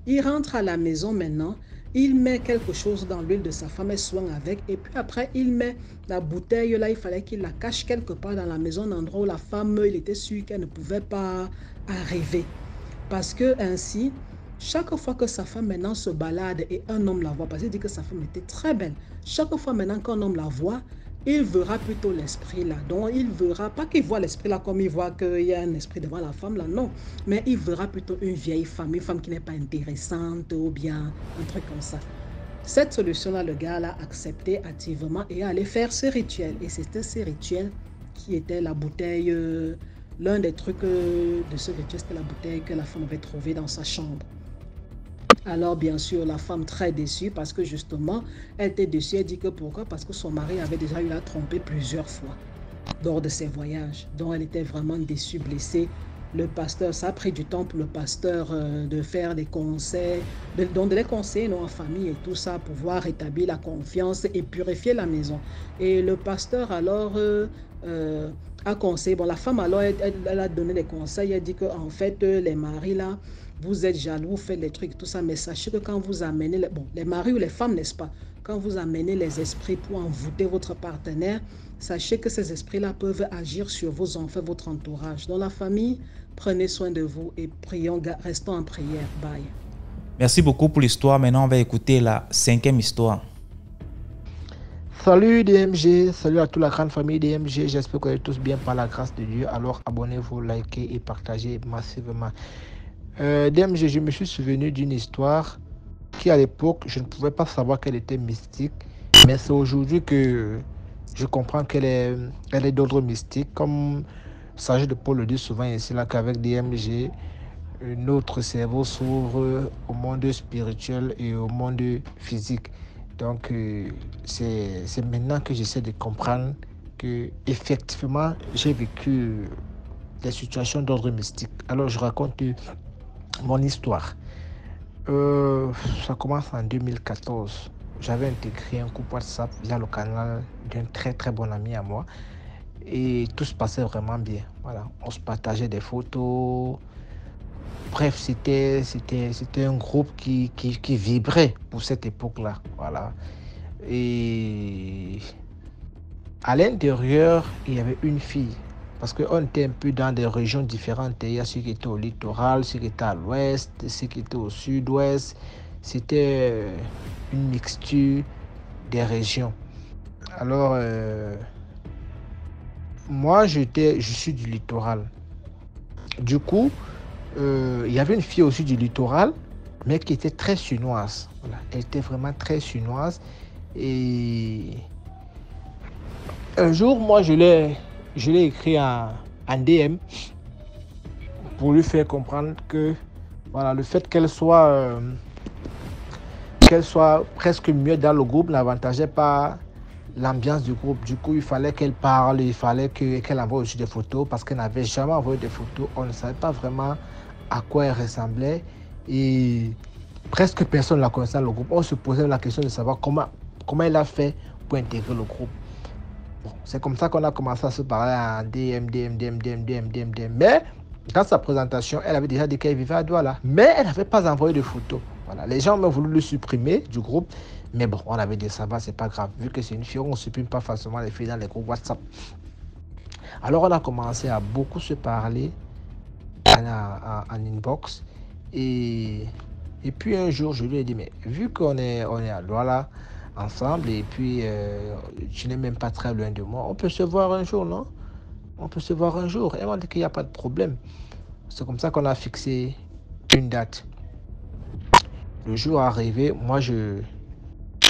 Il rentre à la maison maintenant. Il met quelque chose dans l'huile de sa femme et soigne avec. Et puis après, il met la bouteille là. Il fallait qu'il la cache quelque part dans la maison, un endroit où la femme, il était sûr qu'elle ne pouvait pas arriver. Parce que ainsi, chaque fois que sa femme maintenant se balade et un homme la voit, parce qu'il dit que sa femme était très belle. Chaque fois maintenant qu'un homme la voit, il verra plutôt l'esprit là. Donc, il verra, pas qu'il voit l'esprit là comme il voit qu'il y a un esprit devant la femme là, non. Mais il verra plutôt une vieille femme, une femme qui n'est pas intéressante ou bien un truc comme ça. Cette solution-là, le gars l'a accepté activement et allé faire ce rituel. Et c'était ce rituel qui était la bouteille, l'un des trucs de ce rituel, c'était la bouteille que la femme avait trouvée dans sa chambre. Alors, bien sûr, la femme très déçue parce que justement, elle était déçue. Elle dit que pourquoi? Parce que son mari avait déjà eu la tromper plusieurs fois lors de ses voyages. Donc, elle était vraiment déçue, blessée. Le pasteur, ça a pris du temps pour le pasteur de faire des conseils, de les conseiller en famille et tout ça, pour pouvoir rétablir la confiance et purifier la maison. Et le pasteur alors a conseillé, bon, la femme alors, elle a donné des conseils. Elle dit qu'en fait, les maris là, vous êtes jaloux, vous faites des trucs, tout ça, mais sachez que quand vous amenez, les maris ou les femmes, n'est-ce pas, quand vous amenez les esprits pour envoûter votre partenaire, sachez que ces esprits-là peuvent agir sur vos enfants, votre entourage. Dans la famille, prenez soin de vous et prions, restons en prière. Bye. Merci beaucoup pour l'histoire. Maintenant, on va écouter la 5e histoire. Salut DMG, salut à toute la grande famille DMG. J'espère que vous allez tous bien par la grâce de Dieu. Alors, abonnez-vous, likez et partagez massivement. DMG, je me suis souvenu d'une histoire qui à l'époque, je ne pouvais pas savoir qu'elle était mystique, mais c'est aujourd'hui que je comprends qu'elle est d'ordre mystique, comme Sage de Paul le dit souvent ici, là qu'avec DMG, notre cerveau s'ouvre au monde spirituel et au monde physique. Donc, c'est maintenant que j'essaie de comprendre que effectivement j'ai vécu des situations d'ordre mystique. Alors, je raconte mon histoire. Ça commence en 2014. J'avais intégré un groupe WhatsApp via le canal d'un très très bon ami à moi et tout se passait vraiment bien. Voilà, on se partageait des photos. Bref, c'était un groupe qui vibrait pour cette époque-là. Voilà. Et à l'intérieur, il y avait une fille. Parce qu'on était un peu dans des régions différentes. Il y a ceux qui étaient au littoral, ceux qui étaient à l'ouest, ceux qui étaient au sud-ouest. C'était une mixture des régions. Alors, moi, je suis du littoral. Du coup, il y avait une fille aussi du littoral, mais qui était très chinoise. Voilà. Elle était vraiment très chinoise. Et un jour, moi, je l'ai écrit en DM pour lui faire comprendre que voilà, le fait qu'elle soit presque mieux dans le groupe n'avantageait pas l'ambiance du groupe. Du coup, il fallait qu'elle parle, il fallait qu'elle envoie aussi des photos parce qu'elle n'avait jamais envoyé des photos. On ne savait pas vraiment à quoi elle ressemblait et presque personne ne la connaissait dans le groupe. On se posait la question de savoir comment elle a fait pour intégrer le groupe. Bon, c'est comme ça qu'on a commencé à se parler en DM. Mais dans sa présentation, elle avait déjà dit qu'elle vivait à Douala. Mais elle n'avait pas envoyé de photos. Voilà. Les gens ont voulu le supprimer du groupe. Mais bon, on avait dit ça va, c'est pas grave. Vu que c'est une fille, on ne supprime pas facilement les filles dans les groupes WhatsApp. Alors on a commencé à beaucoup se parler en inbox. Et puis un jour, je lui ai dit, mais vu qu'on est à Douala ensemble et puis tu n'es même pas très loin de moi, on peut se voir un jour, non? On peut se voir un jour. Elle m'a dit qu'il n'y a pas de problème. C'est comme ça qu'on a fixé une date. Le jour arrivé, moi je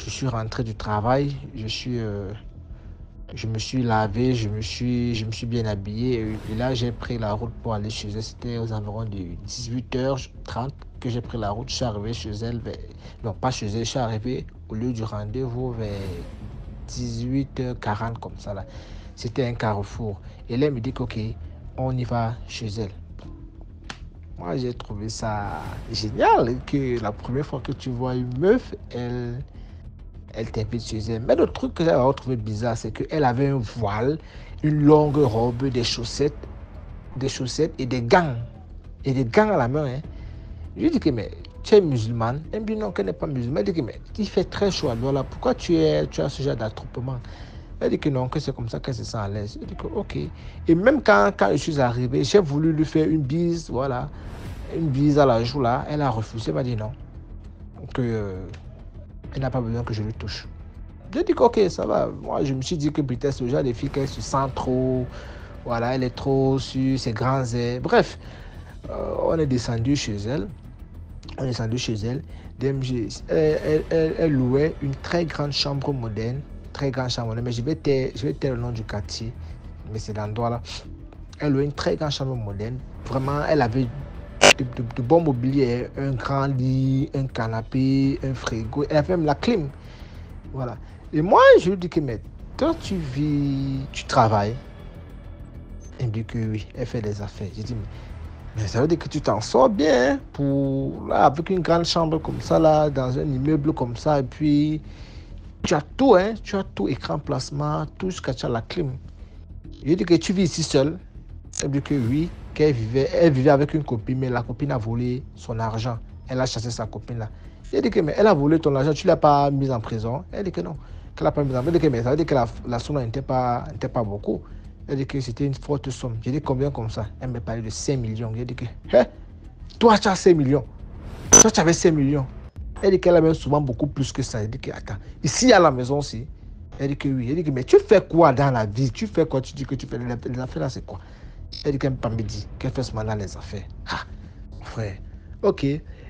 suis rentré du travail, je me suis lavé, je me suis bien habillé et là j'ai pris la route pour aller chez elle. C'était aux environs de 18h30 que j'ai pris la route. Je suis arrivé chez elle, non pas chez elle, je suis arrivé au lieu du rendez-vous vers 18h40 comme ça là. C'était un carrefour et là elle me dit qu'ok, on y va chez elle. Moi j'ai trouvé ça génial que la première fois que tu vois une meuf, elle t'invite chez elle. Mais le truc que j'ai trouvé bizarre, c'est qu'elle avait un voile, une longue robe, des chaussettes et des gants. Et des gants à la main. Hein. Je lui ai dit que mais tu es musulmane. Elle me dit non, qu'elle n'est pas musulmane. Elle dit que mais il fait très chaud à Douala. Pourquoi tu as ce genre d'attroupement? Elle dit que non, que c'est comme ça qu'elle se sent à l'aise. Je dis que ok. Et même quand je suis arrivé, j'ai voulu lui faire une bise, voilà. Une bise à la joue là. Elle a refusé. Elle m'a dit non. Elle n'a pas besoin que je lui touche. J'ai dit que ok, ça va. Moi, je me suis dit que peut-être c'est le genre de fille qu'elle se sent trop. Voilà, elle est trop sur ses grands airs. Bref, on est descendu chez elle. Elle louait une très grande chambre moderne. Mais je vais taire le nom du quartier. Mais c'est l'endroit là. Elle louait une très grande chambre moderne. Vraiment, elle avait de bon mobilier, un grand lit, un canapé, un frigo, elle avait même la clim. Voilà. Et moi, je lui dis que, mais toi, tu travailles. Elle me dit que oui, elle fait des affaires. J'ai dit, mais ça veut dire que tu t'en sors bien, hein, là, avec une grande chambre comme ça, là, dans un immeuble comme ça, et puis tu as tout, hein, écran plasma, tout ce que tu as la clim. Je lui dis que tu vis ici seule. Elle dit que oui, qu'elle vivait avec une copine, mais la copine a volé son argent. Elle a chassé sa copine là. Elle dit que mais elle a volé ton argent, tu ne l'as pas mise en prison. Elle dit que non, qu'elle n'a pas mise en prison. Elle dit que mais ça veut dire que la somme n'était pas beaucoup. Elle dit que c'était une forte somme. J'ai dit combien comme ça? Elle me parlait de 5 millions. J'ai dit que, toi tu as 5 millions. Toi tu avais 5 millions. Elle dit qu'elle avait souvent beaucoup plus que ça. Elle dit que attends, ici à la maison aussi. Elle dit que oui. Elle dit que mais tu fais quoi dans la vie? Tu fais quoi? Tu dis que tu fais les affaires là, c'est quoi? Elle dit qu'elle ne peut pas me dire qu'elle fait ce moment-là les affaires. Ah, frère. Ok.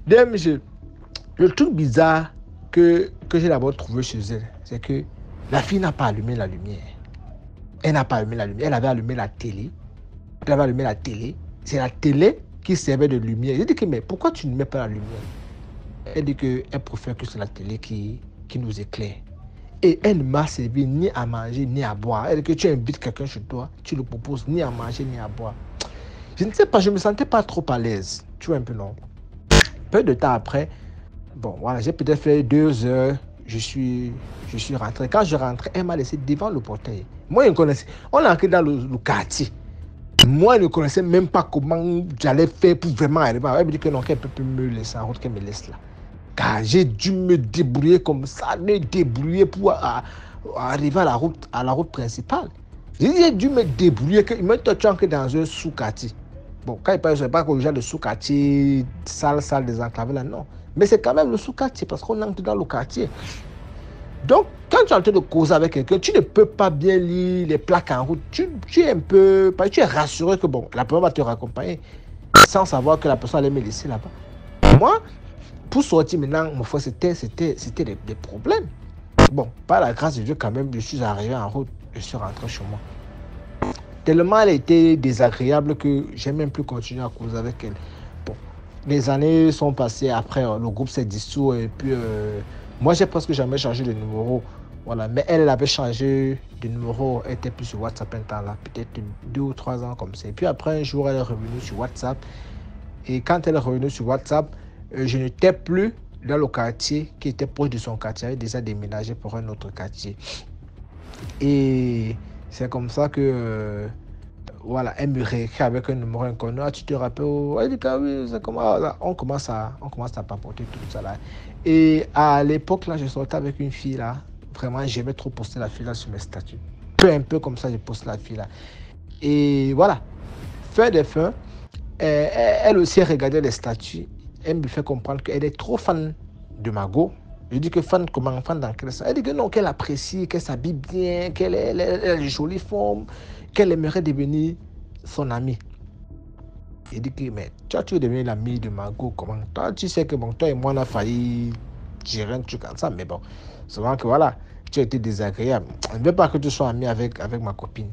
Le truc bizarre que j'ai d'abord trouvé chez elle, c'est que la fille n'a pas allumé la lumière. Elle n'a pas allumé la lumière. Elle avait allumé la télé. C'est la télé qui servait de lumière. J'ai dit que mais pourquoi tu ne mets pas la lumière? Elle dit qu'elle préfère que c'est la télé qui nous éclaire. Et elle ne m'a servi ni à manger ni à boire. Elle dit que tu invites quelqu'un chez toi, tu ne proposes ni à manger ni à boire. Je ne sais pas, je ne me sentais pas trop à l'aise. Tu vois un peu, non? Peu de temps après, bon, voilà, j'ai peut-être fait 2 heures, je suis rentré. Quand je rentrais, elle m'a laissé devant le portail. Moi, je connaissais. On est entré dans le quartier. Moi, je ne connaissais même pas comment j'allais faire pour vraiment arriver. Elle me dit que non, qu'elle peut me laisser en route, qu'elle me laisse là. Car j'ai dû me débrouiller comme ça, pour arriver à la route principale. J'ai dû me débrouiller. Il m'a dit que dans un sous-quartier. Bon, quand il parle, je ne sais pas qu'on genre de sous-quartier, salle désenclavée là, non. Mais c'est quand même le sous-quartier parce qu'on entre dans le quartier. Donc, quand tu es en train de causer avec quelqu'un, tu ne peux pas bien lire les plaques en route. Tu es un peu. Tu es rassuré que bon, la personne va te raccompagner sans savoir que la personne allait me laisser là-bas. Moi, pour sortir maintenant, mon frère, c'était des problèmes. Bon, par la grâce de Dieu, quand même, je suis arrivé en route, je suis rentré chez moi. Tellement elle était désagréable que j'ai même plus continué à causer avec elle. Bon, les années sont passées, après, le groupe s'est dissous et puis moi, j'ai presque jamais changé de numéro. Voilà, mais elle avait changé de numéro, elle était plus sur WhatsApp un temps là, peut-être 2 ou 3 ans comme ça. Et puis après, un jour, elle est revenue sur WhatsApp. Et quand elle est revenue sur WhatsApp, je n'étais plus dans le quartier qui était proche de son quartier. Elle avait déjà déménagé pour un autre quartier. Et c'est comme ça que, voilà, elle me réécrit avec un numéro inconnu. Ah, tu te rappelles? Elle dit, ah oui, c'est comment? On commence à papoter tout ça là. Et à l'époque, là, je sortais avec une fille là. Vraiment, j'aimais trop poster la fille là sur mes statuts. Un peu comme ça, je poste la fille là. Et voilà, fin des fins, elle aussi regardait les statuts. Elle me fait comprendre qu'elle est trop fan de Margot. Je dis que fan comment, fan dans quel sens? Elle dit que non, qu'elle apprécie, qu'elle s'habille bien, qu'elle a une jolie forme, qu'elle aimerait devenir son amie. Il dit que, mais toi, tu veux devenir l'ami de Margot, comment? Toi, tu sais que bon, toi et moi, on a failli gérer un truc comme ça, mais bon, souvent que voilà, tu as été désagréable. Je ne veux pas que tu sois ami avec ma copine.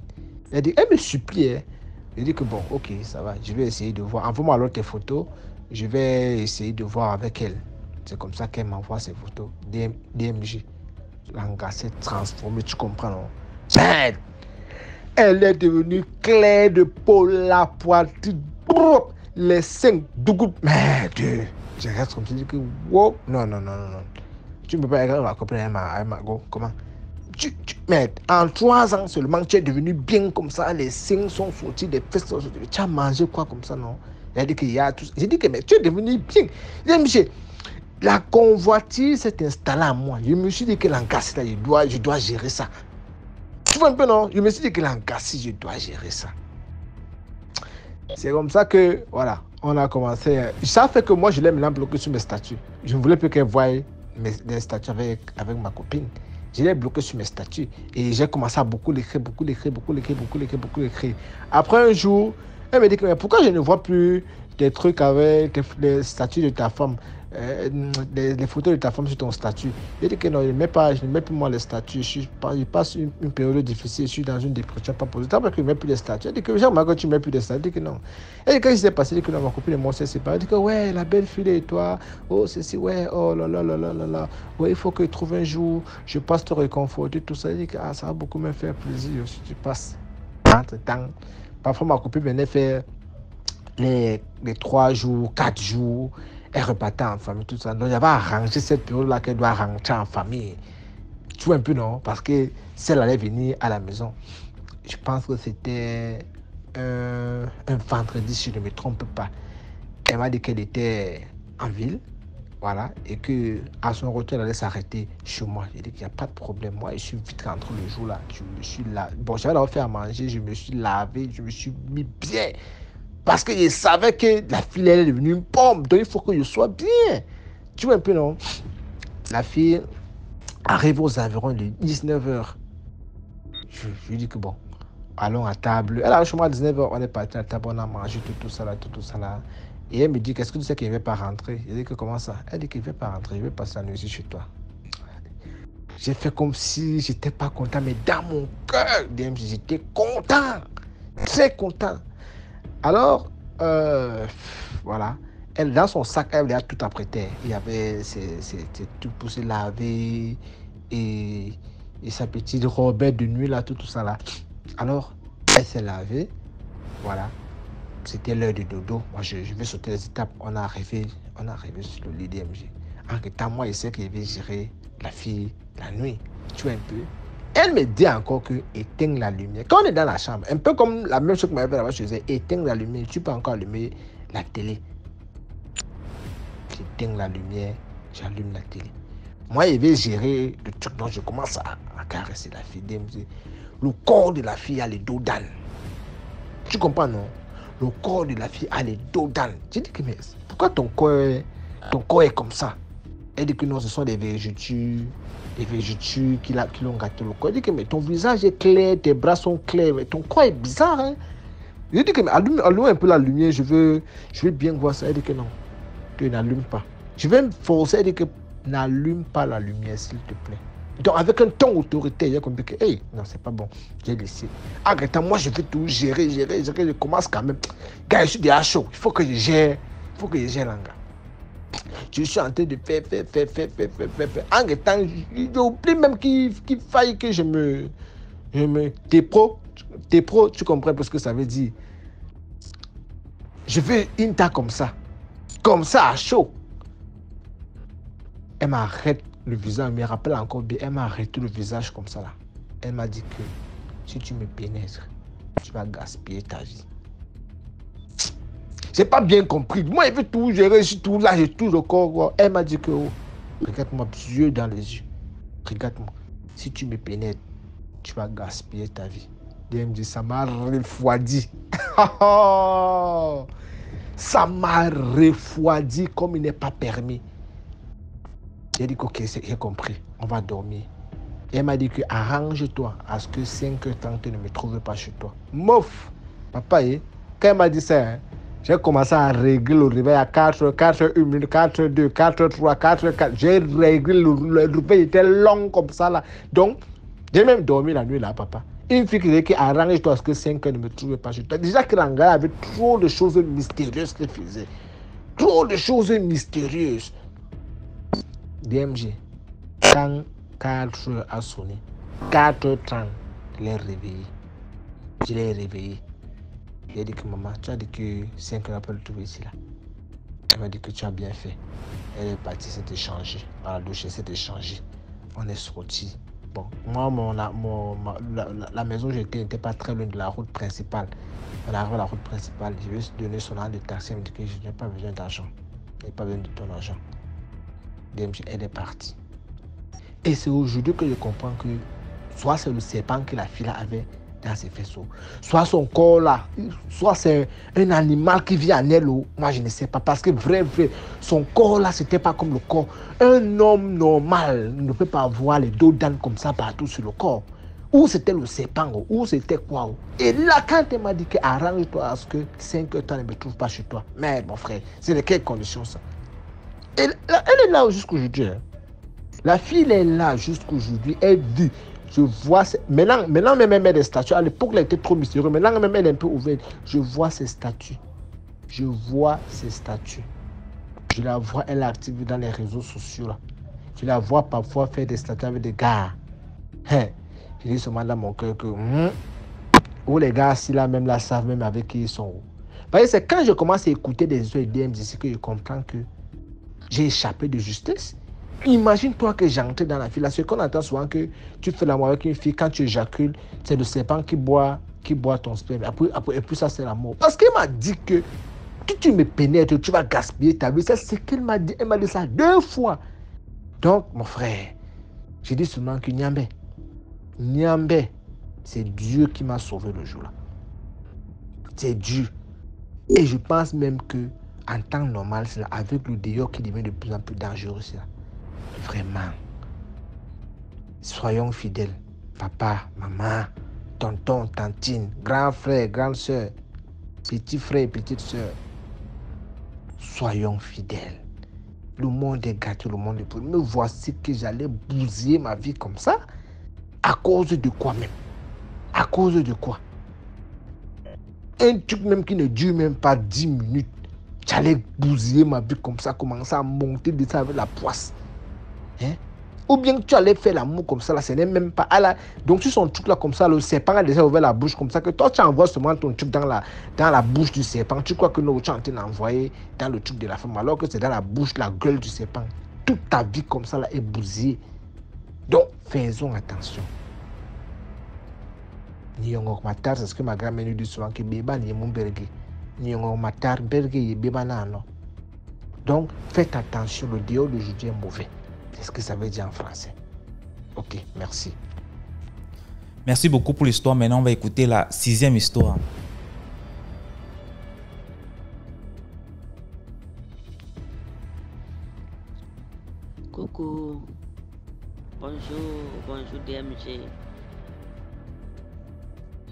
Elle dit, elle me supplie. Hein. Je dis que bon, ok, ça va, je vais essayer de voir. Envoie-moi alors tes photos, je vais essayer de voir avec elle. C'est comme ça qu'elle m'envoie ses photos. DMG. Langage s'est transformé, tu comprends, non? Elle est devenue claire de peau, la poitrine, les seins, dougout. Merde, je reste comme ça, je dis que wow, non. Tu ne peux pas regarder ma copine avec Margot, comment? Mais en 3 ans seulement, tu es devenu bien comme ça, les seins sont sortis, les fesses sont sorties. Tu as mangé quoi comme ça, non? Elle dit qu'il y a tout ça. J'ai dit que mais tu es devenu bien. La convoitise s'est installée en moi. Je me suis dit que l'encasse là, je dois gérer ça. Tu vois un peu, non? Je me suis dit que l'encasse, je dois gérer ça. C'est comme ça que, voilà, on a commencé. Ça fait que moi, je l'ai maintenant bloqué sur mes statuts. Je ne voulais plus qu'elle voie les statuts avec ma copine. Je l'ai bloqué sur mes statuts. Et j'ai commencé à beaucoup l'écrire. Après un jour, elle me dit que mais pourquoi je ne vois plus des trucs avec les statuts de ta femme, les photos de ta femme sur ton statut. Je dis que non, je ne mets plus moi les statuts. Je passe une période difficile, je suis dans une dépression pas positive. Après que je ne mets plus les statuts. Elle dit que Jean-Marc, tu ne mets plus les statuts. Je dis que non. Elle dit qu'est-ce qui s'est passé? Elle dit que non, ma copine et moi s'est séparés. Elle dit que ouais, la belle fille et toi, oh ceci, ouais, oh là là. Ouais, il faut que je trouve un jour, je passe te réconforter, tout ça. Elle dit que ah, ça va beaucoup me faire plaisir si tu passes. Entre-temps, parfois ma copine venait faire les 3 jours, 4 jours, elle repartait en famille, tout ça. Donc, il y avait arrangé cette période-là qu'elle doit rentrer en famille. Tu vois un peu, non? Parce que si elle allait venir à la maison, je pense que c'était un vendredi, si je ne me trompe pas. Elle m'a dit qu'elle était en ville, voilà, et qu'à son retour, elle allait s'arrêter chez moi. J'ai dit qu'il n'y a pas de problème. Moi, je suis vite rentré le jour-là. Je me suis lavé. Bon, j'avais leur fait à manger, je me suis lavé, je me suis mis bien. Parce que je savais que la fille, elle est devenue une pomme. Donc, il faut que je sois bien. Tu vois un peu, non? La fille arrive aux environs de 19h. Je lui dis que bon, allons à table. Elle arrive chez moi à 19h. On est parti à table, on a mangé tout ça là. Et elle me dit, qu'est-ce que tu sais qu'elle ne va pas rentrer? Je dis que comment ça? Elle dit qu'elle ne va pas rentrer. Je vais passer la nuit chez toi. J'ai fait comme si je n'étais pas content. Mais dans mon cœur, j'étais content. Très content. Alors, voilà, elle, dans son sac, elle a tout apprêté. Il y avait tout pour se laver et sa petite robe de nuit, là, tout ça là. Alors, elle s'est lavée, voilà. C'était l'heure de dodo. Moi, je vais sauter les étapes. On est arrivé sur le lit DMG. En temps, moi, je sais que je vais gérer la fille la nuit. Tu vois un peu. Elle me dit encore que éteins la lumière. Quand on est dans la chambre, un peu comme la même chose que m'avait fait là-bas, je disais éteins la lumière. Tu peux encore allumer la télé. J'éteins la lumière, j'allume la télé. Moi, je vais gérer le truc dont je commence à caresser la fille. Le corps de la fille a les dos d'âne. Tu comprends, non? Le corps de la fille a les dos d'âne. J'ai dit que mais pourquoi ton corps est comme ça? Elle dit que non, ce sont des végétures qui l'ont gâté le corps. Elle dit que mais ton visage est clair, tes bras sont clairs, mais ton corps est bizarre. Hein? Je dis que mais allume un peu la lumière, je veux bien voir ça. Elle dit que non, tu n'allumes pas. Je vais me forcer, elle dit que n'allume pas la lumière, s'il te plaît. Donc avec un ton autoritaire, j'ai compris que hey, non, c'est pas bon, j'ai laissé. Attends, moi je vais tout gérer, je commence quand même. Gars, je suis déjà chaud, il faut que je gère l'anga. Je suis en train de faire. En étant, j'oublie même qu'il faille que je me... T'es pro, tu comprends parce que ça veut dire. Je veux une tas comme ça à chaud. Elle m'arrête le visage, elle me rappelle encore bien, elle m'a arrêté le visage comme ça là. Elle m'a dit que si tu me pénètres, tu vas gaspiller ta vie. J'ai pas bien compris. Moi, je veux tout gérer, je suis tout là, j'ai tout le corps. Elle m'a dit que, oh, regarde-moi, yeux dans les yeux. Regarde-moi. Si tu me pénètres, tu vas gaspiller ta vie. Elle me dit, ça m'a refroidi. Ça m'a refroidi comme il n'est pas permis. J'ai dit, ok, j'ai compris. On va dormir. Et elle m'a dit que arrange-toi à ce que 5h30 ne me trouve pas chez toi. Mouf! Papa, quand elle m'a dit ça, j'ai commencé à régler le réveil à 4h, 4h1, 4h2, 4h3, 4h4. J'ai réglé le réveil, était long comme ça là. Donc, j'ai même dormi la nuit là, papa. Une fille qui arrange-toi à ce que 5h ne me trouve pas chez toi. Déjà que l'Angleterre avait trop de choses mystérieuses qu'elle faisait. Trop de choses mystérieuses. DMG, quand 4h a sonné, 4h30, je l'ai réveillé. Je l'ai réveillé. Il a dit que maman, tu as dit que 5h après le trouver ici là. Elle m'a dit que tu as bien fait. Elle est partie, s'est échangée. À la douche, elle s'est échangée. On est sorti. Bon, moi, la maison où j'étais n'était pas très loin de la route principale. On arrive à la route principale. Je lui ai donné son nom de taxi. Elle me dit que je n'ai pas besoin d'argent. Je n'ai pas besoin de ton argent. Elle est partie. Et c'est aujourd'hui que je comprends que soit c'est le serpent que la fille avait dans ses faisceaux, soit son corps là, soit c'est un animal qui vit en elle. Moi je ne sais pas, parce que vrai, son corps là c'était pas comme le corps. Un homme normal ne peut pas avoir les dos d'âne comme ça partout sur le corps. Ou c'était le serpent, ou c'était quoi. Et là quand elle m'a dit que arrange-toi à ce que 5h ne me trouve pas chez toi. Mais mon frère, c'est de quelles conditions ça? Elle est là jusqu'aujourd'hui. Hein. La fille elle est là jusqu'aujourd'hui. Elle dit, je vois... Maintenant même elle met des statues. À l'époque, elle était trop mystérieuse. Maintenant même elle est un peu ouverte. Je vois ses statues. Je la vois, elle est active dans les réseaux sociaux. Là. Je la vois parfois faire des statues avec des gars. Hein. Je dis seulement dans mon cœur que... Où les gars, si là, même là, savent même avec qui ils sont. Parce que c'est quand je commence à écouter des EDM ici que je comprends que j'ai échappé de justesse. Imagine-toi que j'entre dans la fille. Là, ce qu'on entend souvent que tu fais l'amour avec une fille, quand tu éjacules, c'est le serpent qui boit ton sperme. Et puis ça, c'est l'amour. Parce qu'elle m'a dit que si tu me pénètres, tu vas gaspiller ta vie. C'est ce qu'elle m'a dit. Elle m'a dit ça 2 fois. Donc, mon frère, j'ai dit seulement que Niambé, c'est Dieu qui m'a sauvé le jour-là. C'est Dieu. Et je pense même que en temps normal, c'est là, avec le dehors qui devient de plus en plus dangereux, c'est là. Vraiment. Soyons fidèles. Papa, maman, tonton, tantine, grand frère, grande soeur, petit frère, petite soeur. Soyons fidèles. Le monde est gâté, le monde est pourri. Me voici que j'allais bousiller ma vie comme ça. À cause de quoi même? À cause de quoi? Un truc même qui ne dure même pas 10 minutes. J'allais bousiller ma vie comme ça, commencer à monter de ça avec la poisse. Hein? Ou bien que tu allais faire l'amour comme ça, là, ce n'est même pas... Donc, sur son truc là comme ça, le serpent a déjà ouvert la bouche comme ça, que toi, tu envoies seulement ton truc dans la bouche du serpent. Tu crois que non, tu es en train d'envoyer dans le truc de la femme, alors que c'est dans la bouche, la gueule du serpent. Toute ta vie comme ça là est bousillée. Donc, faisons attention. Nyongo matar, c'est ce que ma grand-mère nous dit souvent, que bébé n'y est mon berger. Nyongo matar, berger y bébé non. Donc, faites attention, le dehors d'aujourd'hui est mauvais. C'est ce que ça veut dire en français. Ok, merci. Merci beaucoup pour l'histoire. Maintenant, on va écouter la 6e histoire. Coucou. Bonjour DMG.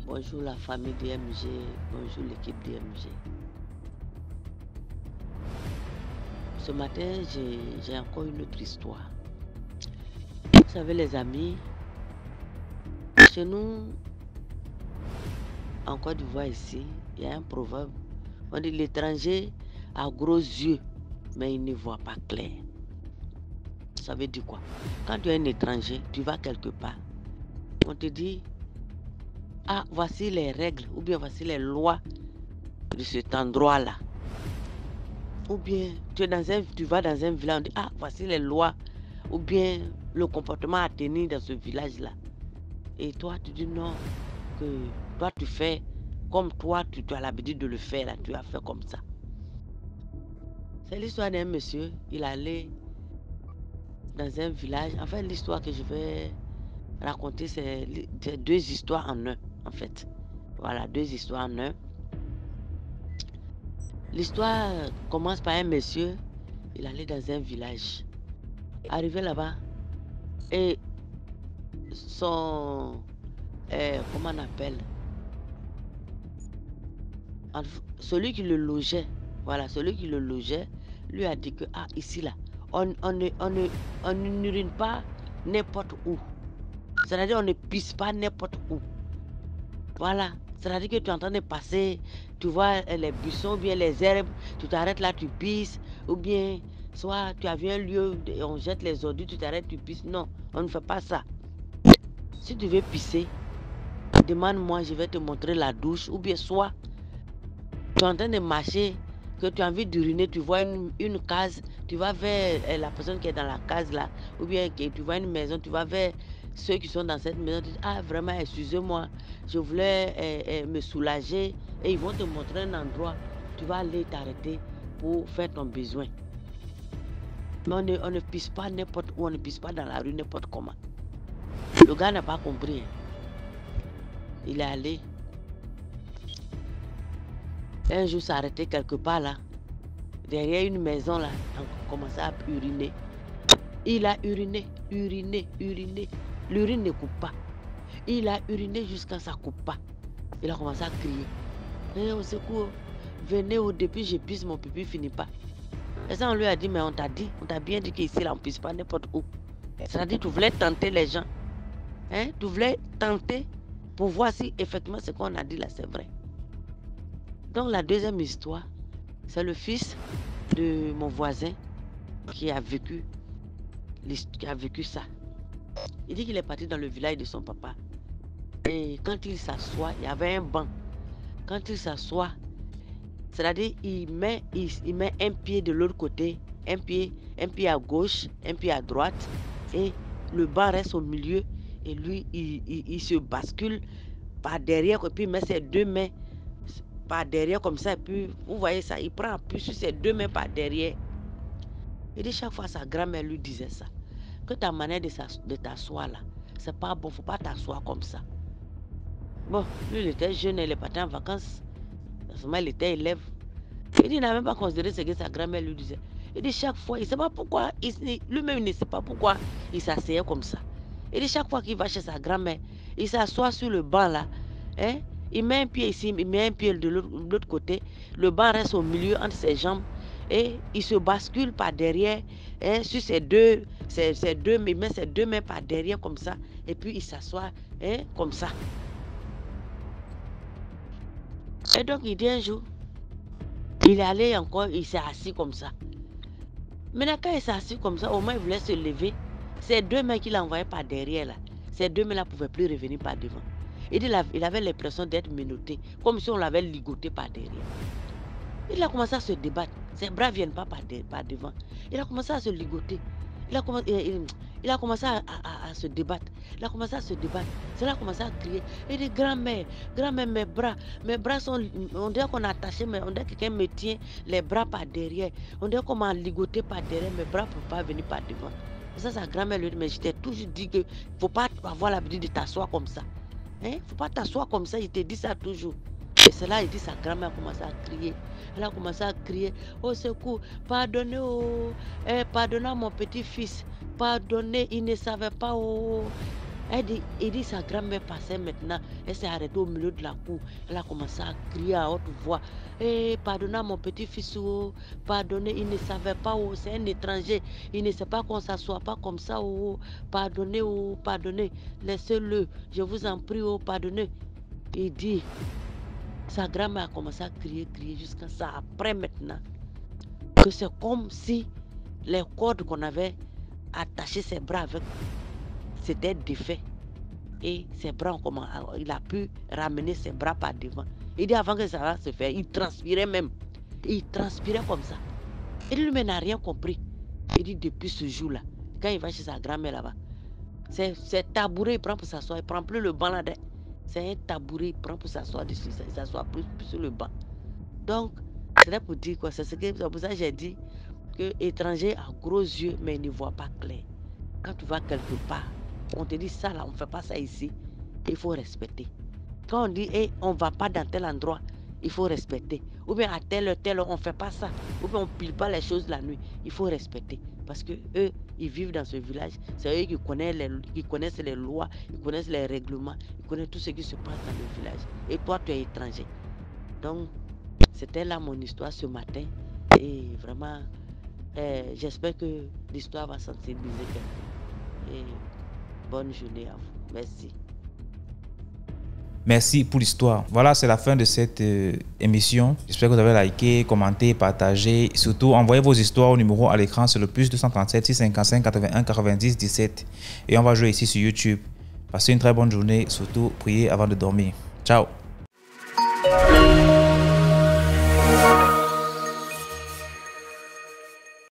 Bonjour la famille DMG. Bonjour l'équipe DMG. Ce matin, j'ai encore une autre histoire. Vous savez les amis, chez nous, en Côte d'Ivoire ici, il y a un proverbe. On dit l'étranger a gros yeux mais il ne voit pas clair. Ça veut dire quoi? Quand tu es un étranger, tu vas quelque part, on te dit, ah, voici les règles, ou bien voici les lois de cet endroit-là. Ou bien tu vas dans un village, on dit, ah, voici les lois, ou bien le comportement à tenir dans ce village-là. Et toi, tu dis non, que toi, tu fais comme toi, tu as l'habitude de le faire, là, tu as fait comme ça. C'est l'histoire d'un monsieur, il allait dans un village. En fait, l'histoire que je vais raconter, c'est deux histoires en un, en fait. Voilà, deux histoires en un. L'histoire commence par un monsieur, il allait dans un village. Arrivé là-bas, et son... comment on appelle? Celui qui le logeait, voilà, celui qui le logeait, lui a dit que, ah, ici, là, on n'urine pas n'importe où. C'est-à-dire, on ne pisse pas n'importe où. Voilà. C'est-à-dire que tu es en train de passer, tu vois les buissons, ou bien les herbes, tu t'arrêtes là, tu pisses, ou bien, soit tu as vu un lieu, on jette les ordures, tu t'arrêtes, tu pisses. Non, on ne fait pas ça. Si tu veux pisser, demande-moi, je vais te montrer la douche, ou bien soit, tu es en train de marcher, que tu as envie d'uriner, tu vois une case, tu vas vers la personne qui est dans la case là, ou bien que tu vois une maison, tu vas vers ceux qui sont dans cette maison, tu dis, ah vraiment, excusez-moi, je voulais me soulager, et ils vont te montrer un endroit, tu vas aller t'arrêter pour faire ton besoin. Mais on ne pisse pas n'importe où, on ne pisse pas dans la rue n'importe comment. Le gars n'a pas compris. Il est allé. Un jour, s'arrêter quelque part là, derrière une maison là, on commençait à uriner. Il a uriné. L'urine ne coupe pas. Il a uriné jusqu'à ça coupe pas. Il a commencé à crier. Eh, au secours, venez depuis je pisse, mon pipi finit pas. Et ça, on lui a dit, mais on t'a bien dit qu'ici là, on pisse pas n'importe où. C'est-à-dire, tu voulais tenter les gens. Hein? Tu voulais tenter pour voir si effectivement ce qu'on a dit là, c'est vrai. Donc la deuxième histoire, c'est le fils de mon voisin qui a vécu ça. Il dit qu'il est parti dans le village de son papa. Et quand il s'assoit, il y avait un banc. Quand il s'assoit, c'est-à-dire il met un pied de l'autre côté, un pied à gauche, un pied à droite, et le banc reste au milieu, et lui, il se bascule par derrière, et puis il met ses deux mains par derrière comme ça, et puis vous voyez ça, il prend appui sur ses deux mains par derrière. Il dit chaque fois sa grand-mère lui disait ça, que ta manière de t'asseoir là, c'est pas bon, faut pas t'asseoir comme ça. Bon, lui il était jeune, il est parti en vacances, à ce moment il était élève. Il dit, il n'a même pas considéré ce que sa grand-mère lui disait. Il dit chaque fois, il ne sait pas pourquoi, lui-même il ne sait pas pourquoi il s'asseyait comme ça. Il dit chaque fois qu'il va chez sa grand-mère, il s'assoit sur le banc là, hein? Il met un pied ici, il met un pied de l'autre côté, le banc reste au milieu entre ses jambes et il se bascule par derrière, hein, sur il met ses deux mains par derrière comme ça et puis il s'assoit, hein, comme ça. Et donc il dit un jour, il est allé encore, il s'est assis comme ça. Maintenant quand il s'est assis comme ça, au moins il voulait se lever, ses deux mains qu'il a envoyées par derrière là, ces deux mains là ne pouvaient plus revenir par devant. Il avait l'impression d'être menotté, comme si on l'avait ligoté par derrière. Il a commencé à se débattre. Ses bras ne viennent pas par devant. Il a commencé à se ligoter. Il a commencé à se débattre. Il a commencé à se débattre. Il a commencé à crier. Il dit, grand-mère, mes bras sont... On dirait qu'on a attaché, mais on dirait que quelqu'un me tient les bras par derrière. On dirait qu'on m'a ligoté par derrière. Mes bras ne peuvent pas venir par devant. Et ça, sa grand-mère lui dit, mais je t'ai toujours dit qu'il ne faut pas avoir l'habitude de t'asseoir comme ça. Il ne faut pas t'asseoir comme ça, il te dit ça toujours. Et c'est là, il dit, sa grand-mère a commencé à crier. Elle a commencé à crier, au secours, pardonnez, pardonnez à mon petit-fils, pardonnez, il ne savait pas. Il dit, sa grand-mère passait maintenant, elle s'est arrêtée au milieu de la cour. Elle a commencé à crier à haute voix, pardonnez à mon petit-fils, pardonnez, il ne savait pas, c'est un étranger, il ne sait pas qu'on ne s'assoit pas comme ça, pardonnez, pardonnez, laissez-le, je vous en prie, pardonnez. Il dit, sa grand-mère a commencé à crier jusqu'à ça. Après maintenant, que c'est comme si les cordes qu'on avait attachées ses bras avec, c'était défait. Et ses bras, il a pu ramener ses bras par devant. Il dit avant que ça va se faire, il transpirait même. Il transpirait comme ça. Et lui-même n'a rien compris. Il dit depuis ce jour-là, quand il va chez sa grand-mère là-bas, c'est tabouret, il prend pour s'asseoir. Il ne prend plus le banc là-dedans. C'est un tabouret, il prend pour s'asseoir dessus. Il s'assoit plus sur le banc. Donc, c'est là pour dire quoi. C'est pour ça que j'ai dit que étranger a gros yeux, mais il ne voit pas clair. Quand tu vas quelque part, on te dit ça là, on ne fait pas ça ici, il faut respecter. Quand on dit hey, on ne va pas dans tel endroit, il faut respecter. Ou bien à tel, on ne fait pas ça. Ou bien on ne pile pas les choses la nuit, il faut respecter. Parce que eux, ils vivent dans ce village. C'est eux qui connaissent les lois, ils connaissent les règlements, ils connaissent tout ce qui se passe dans le village. Et toi, tu es étranger. Donc, c'était là mon histoire ce matin. Et vraiment, j'espère que l'histoire va sensibiliser quelqu'un. Et bonne journée à vous. Merci. Merci pour l'histoire. Voilà, c'est la fin de cette émission. J'espère que vous avez liké, commenté, partagé. Surtout, envoyez vos histoires au numéro à l'écran. C'est le +237 655 81 90 17. Et on va jouer ici sur YouTube. Passez une très bonne journée. Surtout, priez avant de dormir. Ciao.